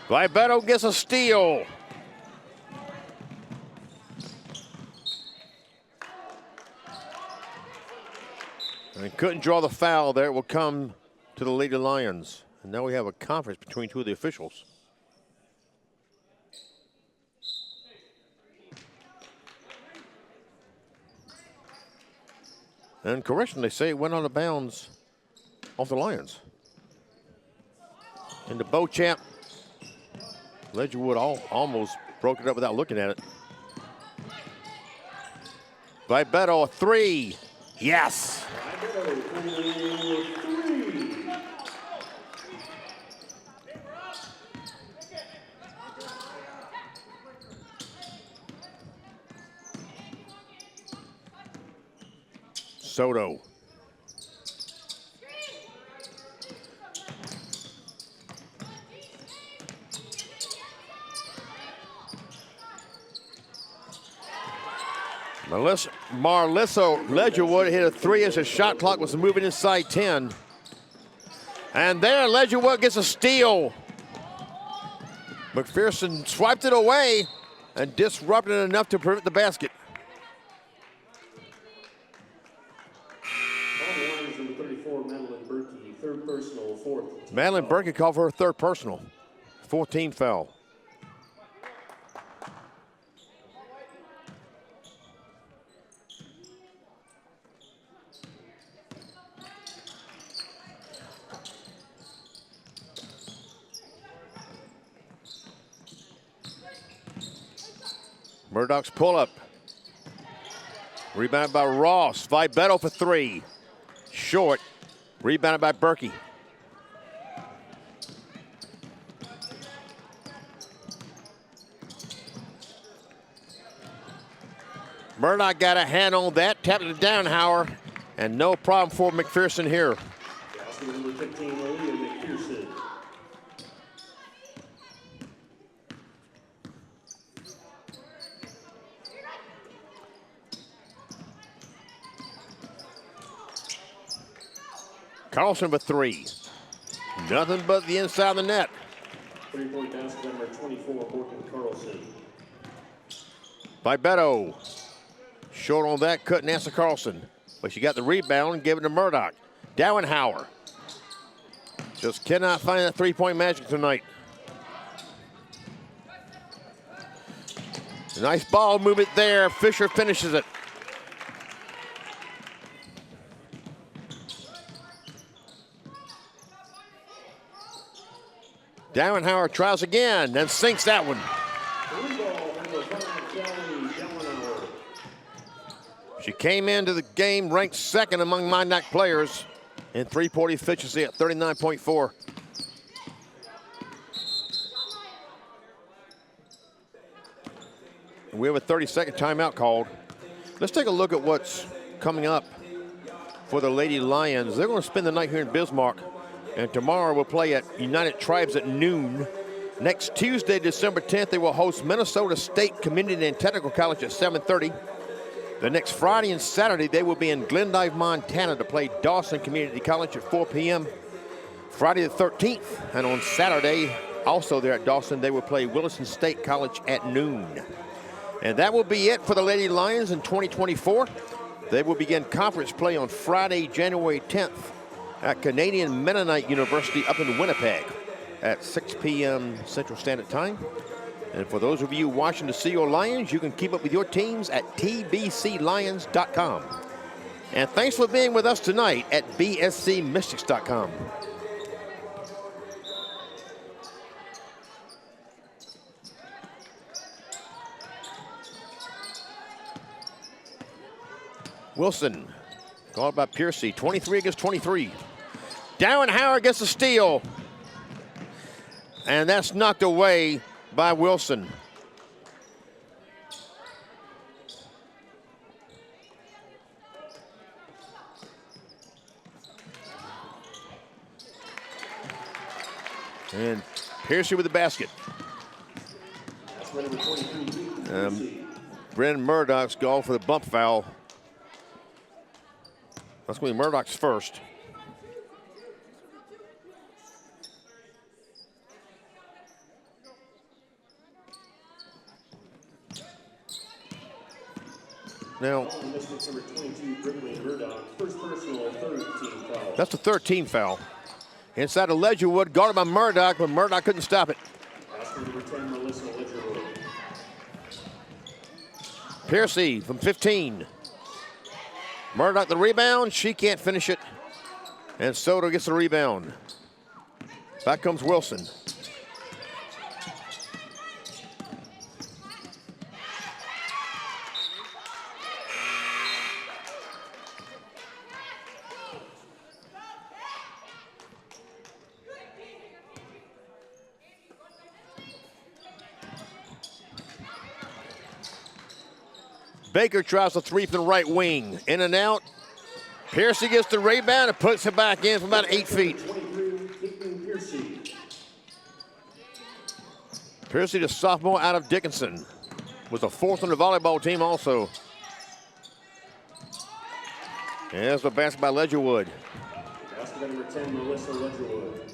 Vibeto gets a steal. And couldn't draw the foul there. It will come to the Lady Lions. And now we have a conference between 2 of the officials. And correction, they say it went out of bounds off the Lions. And the Beauchamp. Ledgerwood almost broke it up without looking at it. Vibeto, a 3. Yes. Soto. Marlissa Ledgerwood hit a 3 as the shot clock was moving inside 10. And there, Ledgerwood gets a steal. McPherson swiped it away and disrupted it enough to prevent the basket. On the line is number 34, Madeline Berkey, 3rd personal, 4th. Madeline Berkey called for her 3rd personal. 14 foul. Murdoch's pull-up. Rebounded by Ross. Vibetto for three. Short. Rebounded by Berkey. Murdoch got a hand on that, tapped it down, Howard, and no problem for McPherson here. Number 15, Aaliyah McPherson. Carlson for three. Nothing but the inside of the net. 3-point basket, number 24, Morgan Carlson. Vibetto. Short on that, couldn't answer Carlson. But she got the rebound and gave it to Murdoch. Dowenhauer. Just cannot find that three-point magic tonight. Nice ball movement there. Fisher finishes it. Dowenhauer tries again and sinks that one. She came into the game ranked second among Minot players in three-point efficiency at 39.4. We have a 30-second timeout called. Let's take a look at what's coming up for the Lady Lions. They're going to spend the night here in Bismarck, and tomorrow we'll play at United Tribes at noon. Next Tuesday, December 10th, they will host Minnesota State Community and Technical College at 7:30. The next Friday and Saturday, they will be in Glendive, Montana to play Dawson Community College at 4 p.m. Friday the 13th, and on Saturday, also there at Dawson, they will play Williston State College at noon. And that will be it for the Lady Lions in 2024. They will begin conference play on Friday, January 10th at Canadian Mennonite University up in Winnipeg at 6 p.m. Central Standard Time. And for those of you watching the CO Lions, you can keep up with your teams at tbclions.com. And thanks for being with us tonight at bscmystics.com. Wilson, called by Piercy, 23 against 23. Dowenhauer gets a steal. And that's knocked away by Wilson. And Piercy with the basket. Brennan Murdoch's going for the bump foul. That's going to be Murdoch's first. Now, that's the third team foul. Inside of Ledgerwood, guarded by Murdoch, but Murdoch couldn't stop it. Piercy from 15. Murdoch the rebound, she can't finish it. And Soto gets the rebound. Back comes Wilson. Baker tries the three from the right wing. In and out. Piercy gets the rebound and puts it back in from about 8 feet. Piercy, the sophomore out of Dickinson, was the fourth on the volleyball team also. And there's the basket by Ledgerwood. Basket number 10, Melissa Ledgerwood.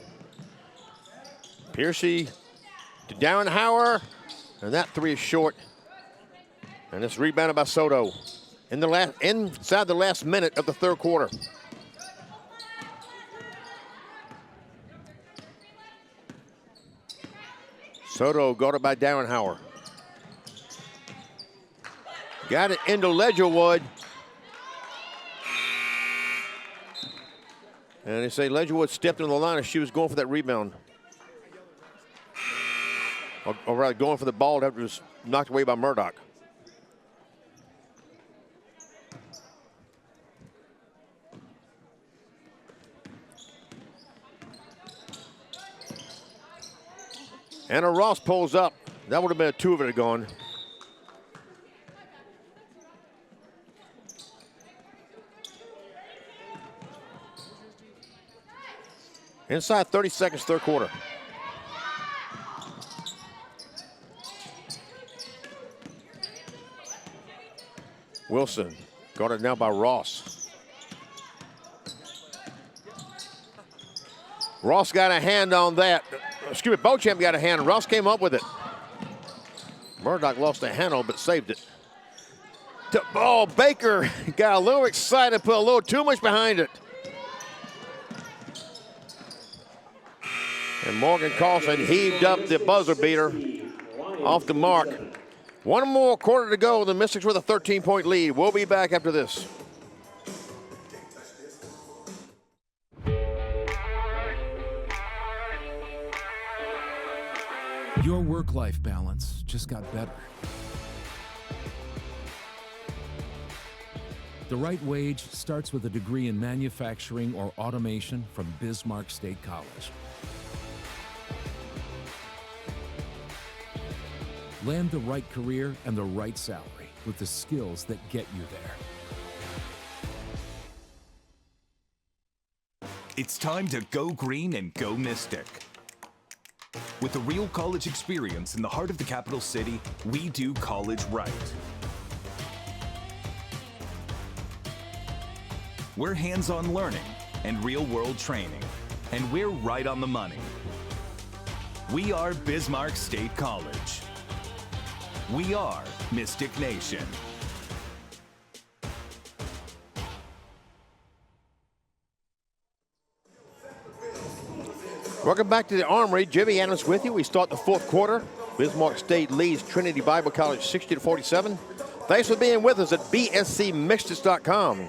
Piercy to Dowenhauer, and that three is short. And it's rebounded by Soto inside the last minute of the third quarter. Soto guarded by Dowenhauer. Got it into Ledgerwood. And they say Ledgerwood stepped in the line as she was going for that rebound. Or rather going for the ball that was knocked away by Murdoch. Anna Ross pulls up. That would have been a 2 if it had gone. Inside 30 seconds, third quarter. Wilson, guarded now by Ross. Ross got a hand on that. Excuse me, Beauchamp got a hand. Ross came up with it. Murdoch lost a handle, but saved it. Oh, Baker got a little excited, put a little too much behind it. And Morgan Carlson heaved up the buzzer beater off the mark. One more quarter to go. The Mystics with a 13-point lead. We'll be back after this. Your work-life balance just got better. The right wage starts with a degree in manufacturing or automation from Bismarck State College. Land the right career and the right salary with the skills that get you there. It's time to go green and go Mystic. With a real college experience in the heart of the capital city, we do college right. We're hands-on learning and real-world training, and we're right on the money. We are Bismarck State College. We are Mystic Nation. Welcome back to the Armory. Jimmy Adams with you. We start the fourth quarter. Bismarck State leads Trinity Bible College 60-47. Thanks for being with us at bscmixters.com.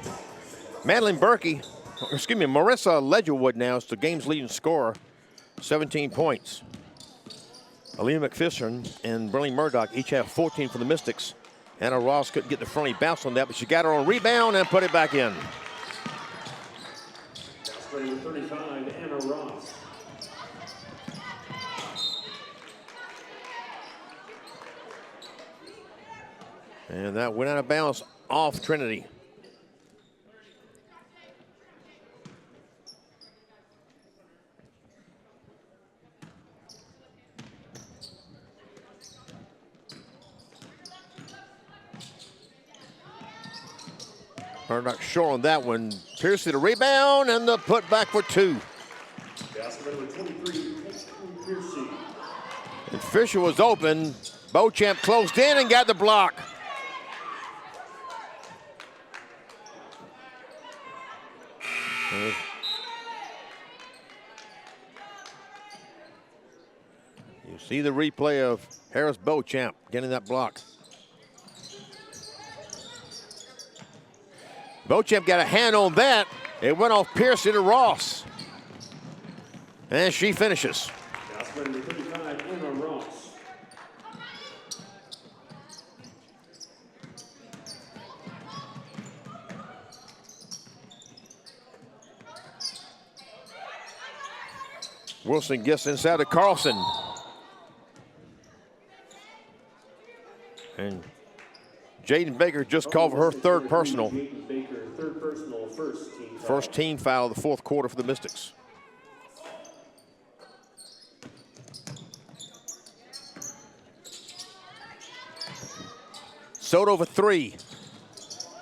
Madeline Berkey, Marissa Ledgerwood now is the game's leading scorer, 17 points. Aaliyah McPherson and Briley Murdoch each have 14 for the Mystics. Anna Ross couldn't get the front. He bounced on that, but she got her on rebound and put it back in. That's number 35, Anna Ross. And that went out of bounds off Trinity. Murdoch short on that one. Piercy the rebound and the put back for 2. Basket number 23, Piercy. And Fisher was open. Beauchamp closed in and got the block. You see the replay of Harris Beauchamp getting that block. Beauchamp got a hand on that. It went off Piercy to Ross. And she finishes. That's number 35, Anna Ross. Wilson gets inside to Carlson. And Jaden Baker just called for her third personal. First team foul of the fourth quarter for the Mystics. Soto for 3.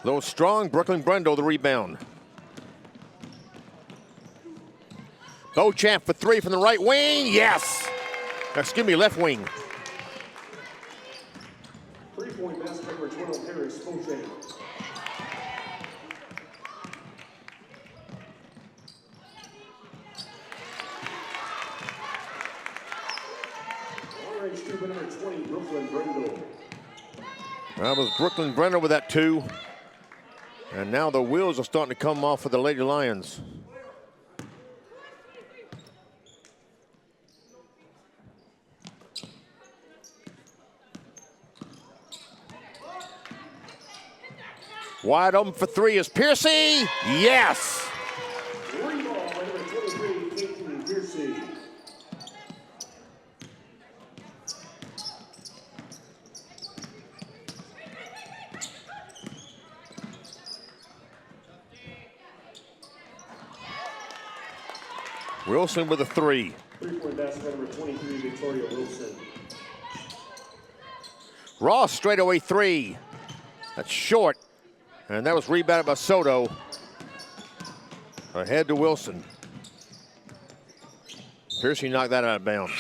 Little strong, Brooklyn Brendo the rebound. Beauchamp for 3 from the right wing, yes! Excuse me, left wing. 3-point basket number 12, Harris Beauchamp. Orange scoop number 20, Brooklyn Brendo. That was Brooklyn Brenner with that 2. And now the wheels are starting to come off for the Lady Lions. Wide open for 3 is Piercy. Yes! Three ball by number 23, Caitlin Piercy. Wilson with a 3. 3-point basket number 23, Victoria Wilson. Ross straightaway 3. That's short. And that was rebounded by Soto. Ahead to Wilson. Piercy knocked that out of bounds.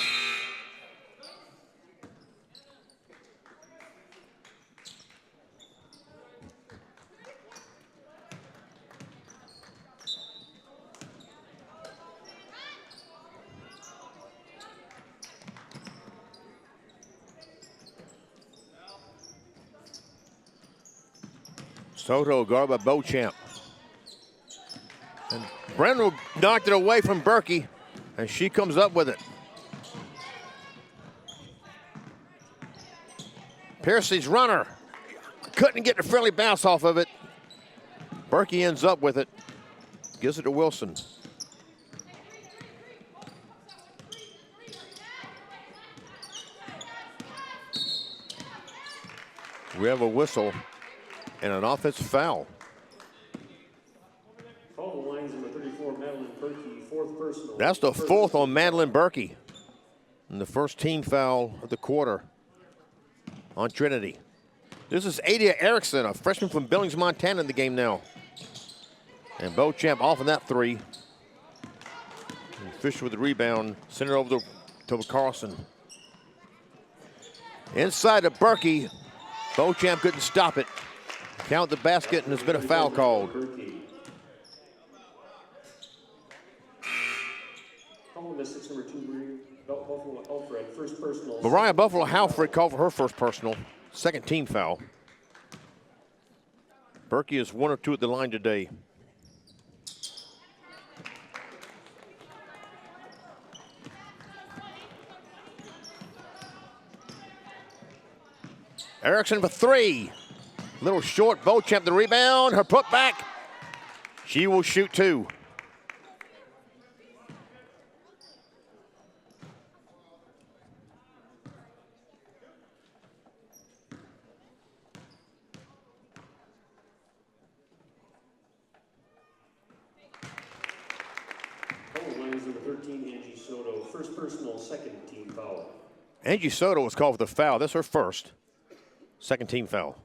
Soto guarded by Beauchamp. And Brendel knocked it away from Berkey, and she comes up with it. Piercy's runner couldn't get the friendly bounce off of it. Berkey ends up with it, gives it to Wilson. We have a whistle and an offensive foul. Call the lines number 34, Madeline Berkey, 4th personal. That's the 4th on Madeline Berkey. And the first team foul of the quarter on Trinity. This is Adia Erickson, a freshman from Billings, Montana, in the game now. And Beauchamp off on that 3. And Fisher with the rebound, send it over to Carlson. Inside to Berkey. Beauchamp couldn't stop it. Count the basket, and there's been a foul called. Mariah Buffalo Halfred called for her first personal. Second team foul. Berkey is 1 or 2 at the line today. Erickson for 3. Little short. Beauchamp the rebound. Her put back. She will shoot 2. Number 13, Angie Soto, first personal, second team foul. Angie Soto was called for the foul. That's her first. Second team foul.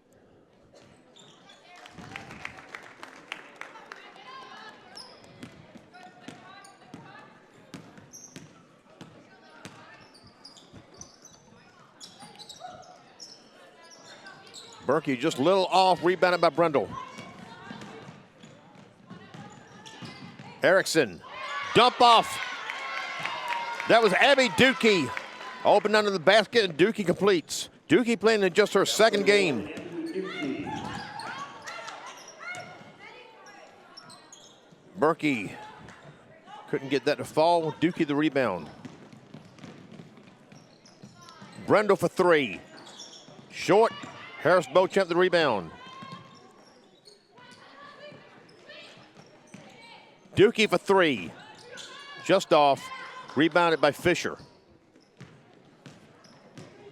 Berkey just a little off, rebounded by Brendel. Erickson, dump off. That was Abby Dookie. Open under the basket, and Dookie completes. Dookie playing in just her second game. Berkey couldn't get that to fall. Dookie the rebound. Brendel for 3. Short. Harris Beauchamp the rebound. Dookie for 3. Just off. Rebounded by Fisher.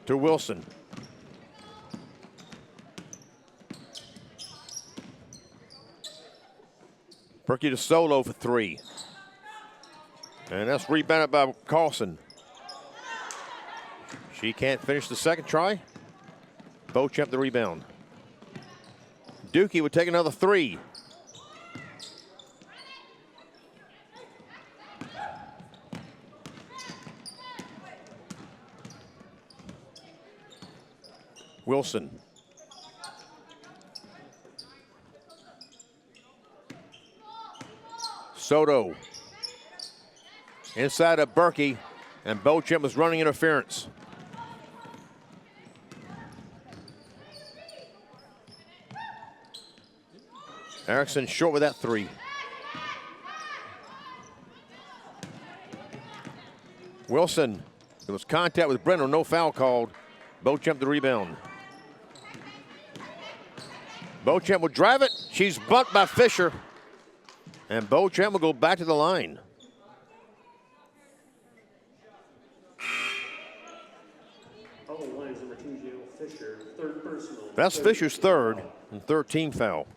To Wilson. Berkey to Solo for 3. And that's rebounded by Carlson. She can't finish the second try. Beauchamp the rebound. Dookie would take another 3. Wilson. Soto. Inside of Berkey, and Beauchamp was running interference. Erickson short with that 3. Wilson, there was contact with Brendel, no foul called. Beauchamp the rebound. Beauchamp will drive it. She's bumped by Fisher. And Beauchamp will go back to the line. That's Fisher's third and third team foul.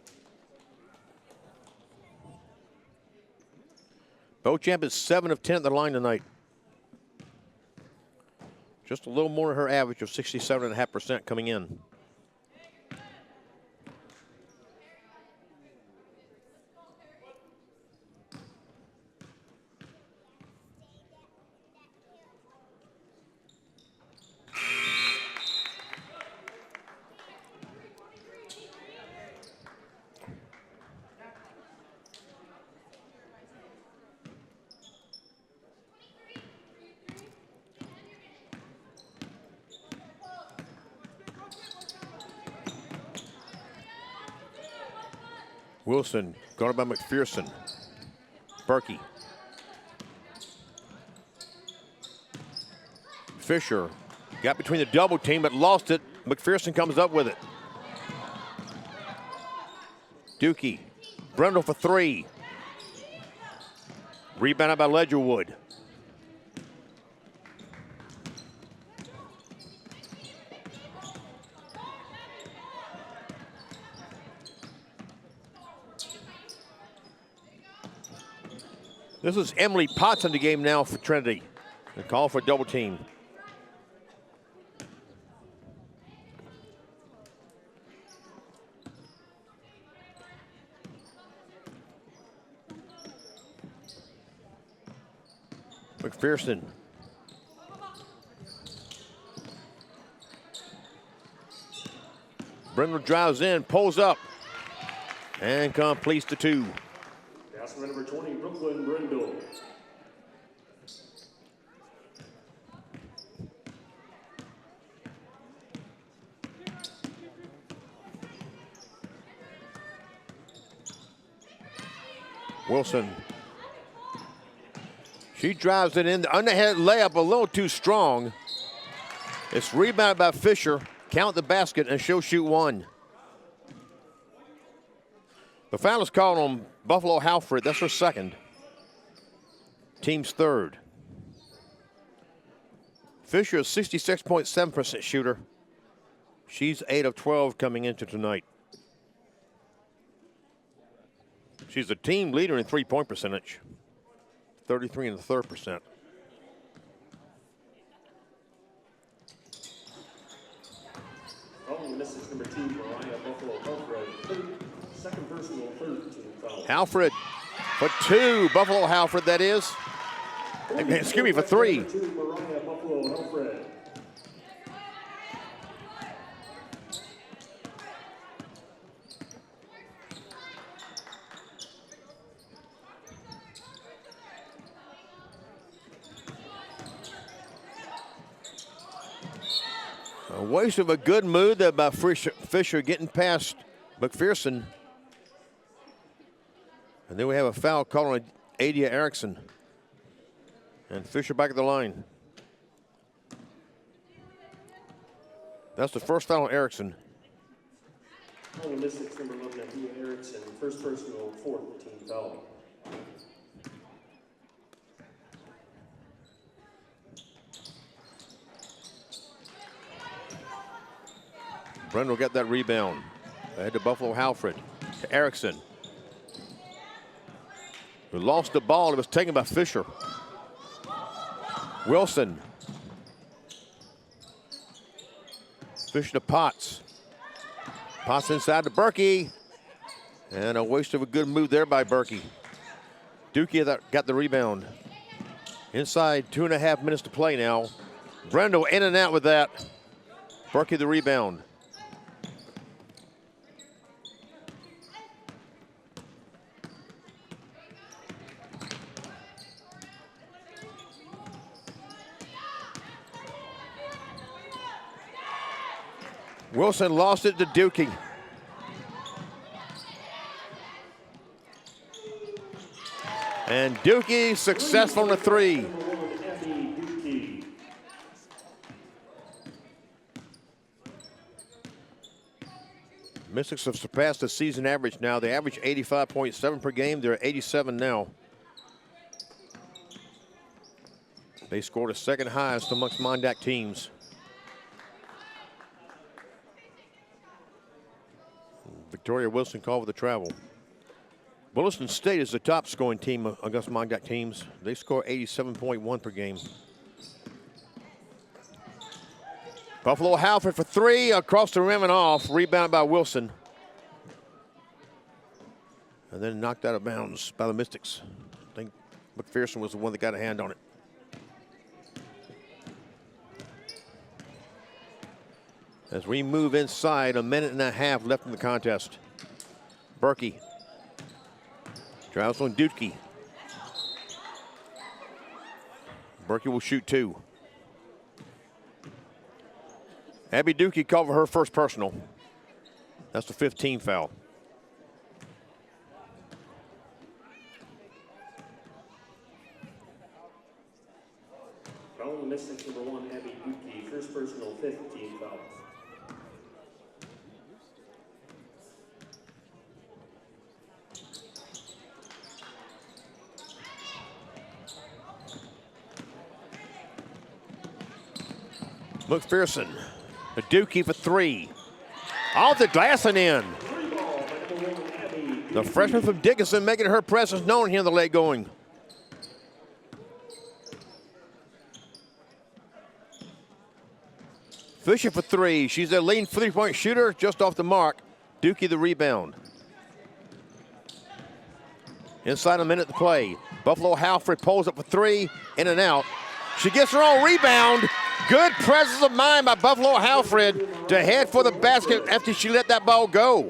Beauchamp is 7 of 10 at the line tonight. Just a little more than her average of 67.5% coming in. Wilson, guarded by McPherson. Berkey. Fisher got between the double team but lost it. McPherson comes up with it. Dookie. Brundle for 3. Rebounded by Ledgerwood. This is Emily Potts in the game now for Trinity. They call for a double team. McPherson. Brindle drives in, pulls up, and completes the 2. Basket number 20, Brooklyn Brindle. Wilson. She drives it in. The underhand layup a little too strong. It's rebounded by Fisher. Count the basket, and she'll shoot 1. The foul is called on Buffalo Halford. That's her 2nd. Team's 3rd. Fisher is 66.7% shooter. She's 8 of 12 coming into tonight. She's the team leader in three-point percentage. 33 1/3%. Oh, this is number 2, Mariah Buffalo Halford. 2nd personal, 3rd team foul. Halford for 2. Buffalo Halford, that is. Excuse me, for 3. Number 2, Mariah Buffalo Halford. A waste of a good move there by Fisher getting past McPherson. And then we have a foul called on Adia Erickson. And Fisher back at the line. That's the first foul on Erickson. Oh, Mystics number 11, Adia Erickson, 1st personal, 4th team foul. Brendel got that rebound. Ahead to Buffalo Halford. To Erickson. Who lost the ball. It was taken by Fisher. Wilson. Fisher to Potts. Potts inside to Berkey. And a waste of a good move there by Berkey. Dookie got the rebound. Inside 2.5 minutes to play now. Brendel in and out with that. Berkey the rebound. Wilson lost it to Dookie. And Dookie successful on the 3. Mystics have surpassed the season average now. They average 85.7 per game. They're at 87 now. They scored a 2nd highest amongst Mondac teams. Victoria Wilson called with the travel. Williston State is the top scoring team against Montauk teams. They score 87.1 per game. Buffalo Halford for three, across the rim and off. Rebounded by Wilson. And then knocked out of bounds by the Mystics. I think McPherson was the one that got a hand on it. As we move inside, a minute and a half left in the contest. Berkey drives on Dutke. Berkey will shoot two. Abby Dukey called for her first personal. That's the 15 foul. Foul on the Mystics, number 1, Abby Dukey. First personal, 15 fouls. McPherson, the Dukey for three. Off the glass and in. The freshman from Dickinson making her presence known here in the leg going. Fisher for three. She's a leading three-point shooter, just off the mark. Dukey the rebound. Inside a minute to play. Buffalo Halford pulls up for three, in and out. She gets her own rebound. Good presence of mind by Buffalo Halford to head for the basket after she let that ball go.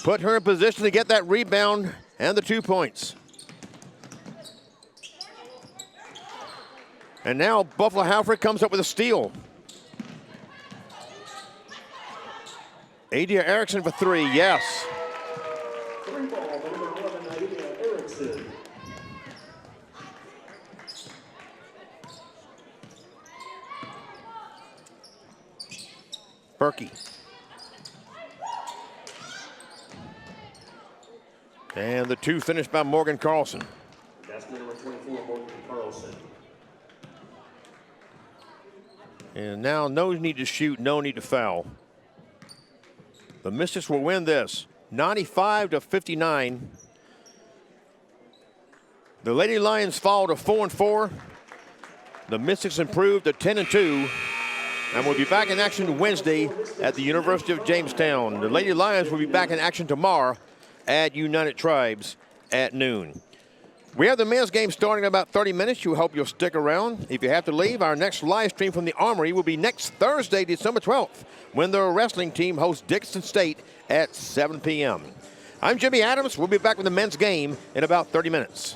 Put her in position to get that rebound and the 2 points. And now Buffalo Halford comes up with a steal. Adia Erickson for three, yes. Three ball, number 11, Adia Erickson. Berkey. And the two finished by Morgan Carlson. That's number 24, Morgan Carlson. And now no need to shoot, no need to foul. The Mystics will win this 95-59. The Lady Lions fall to 4-4. The Mystics improved to 10-2. And we'll be back in action Wednesday at the University of Jamestown. The Lady Lions will be back in action tomorrow at United Tribes at noon. We have the men's game starting in about 30 minutes. We hope you'll stick around. If you have to leave, our next live stream from the Armory will be next Thursday, December 12th, when the wrestling team hosts Dixon State at 7 p.m. I'm Jimmy Adams. We'll be back with the men's game in about 30 minutes.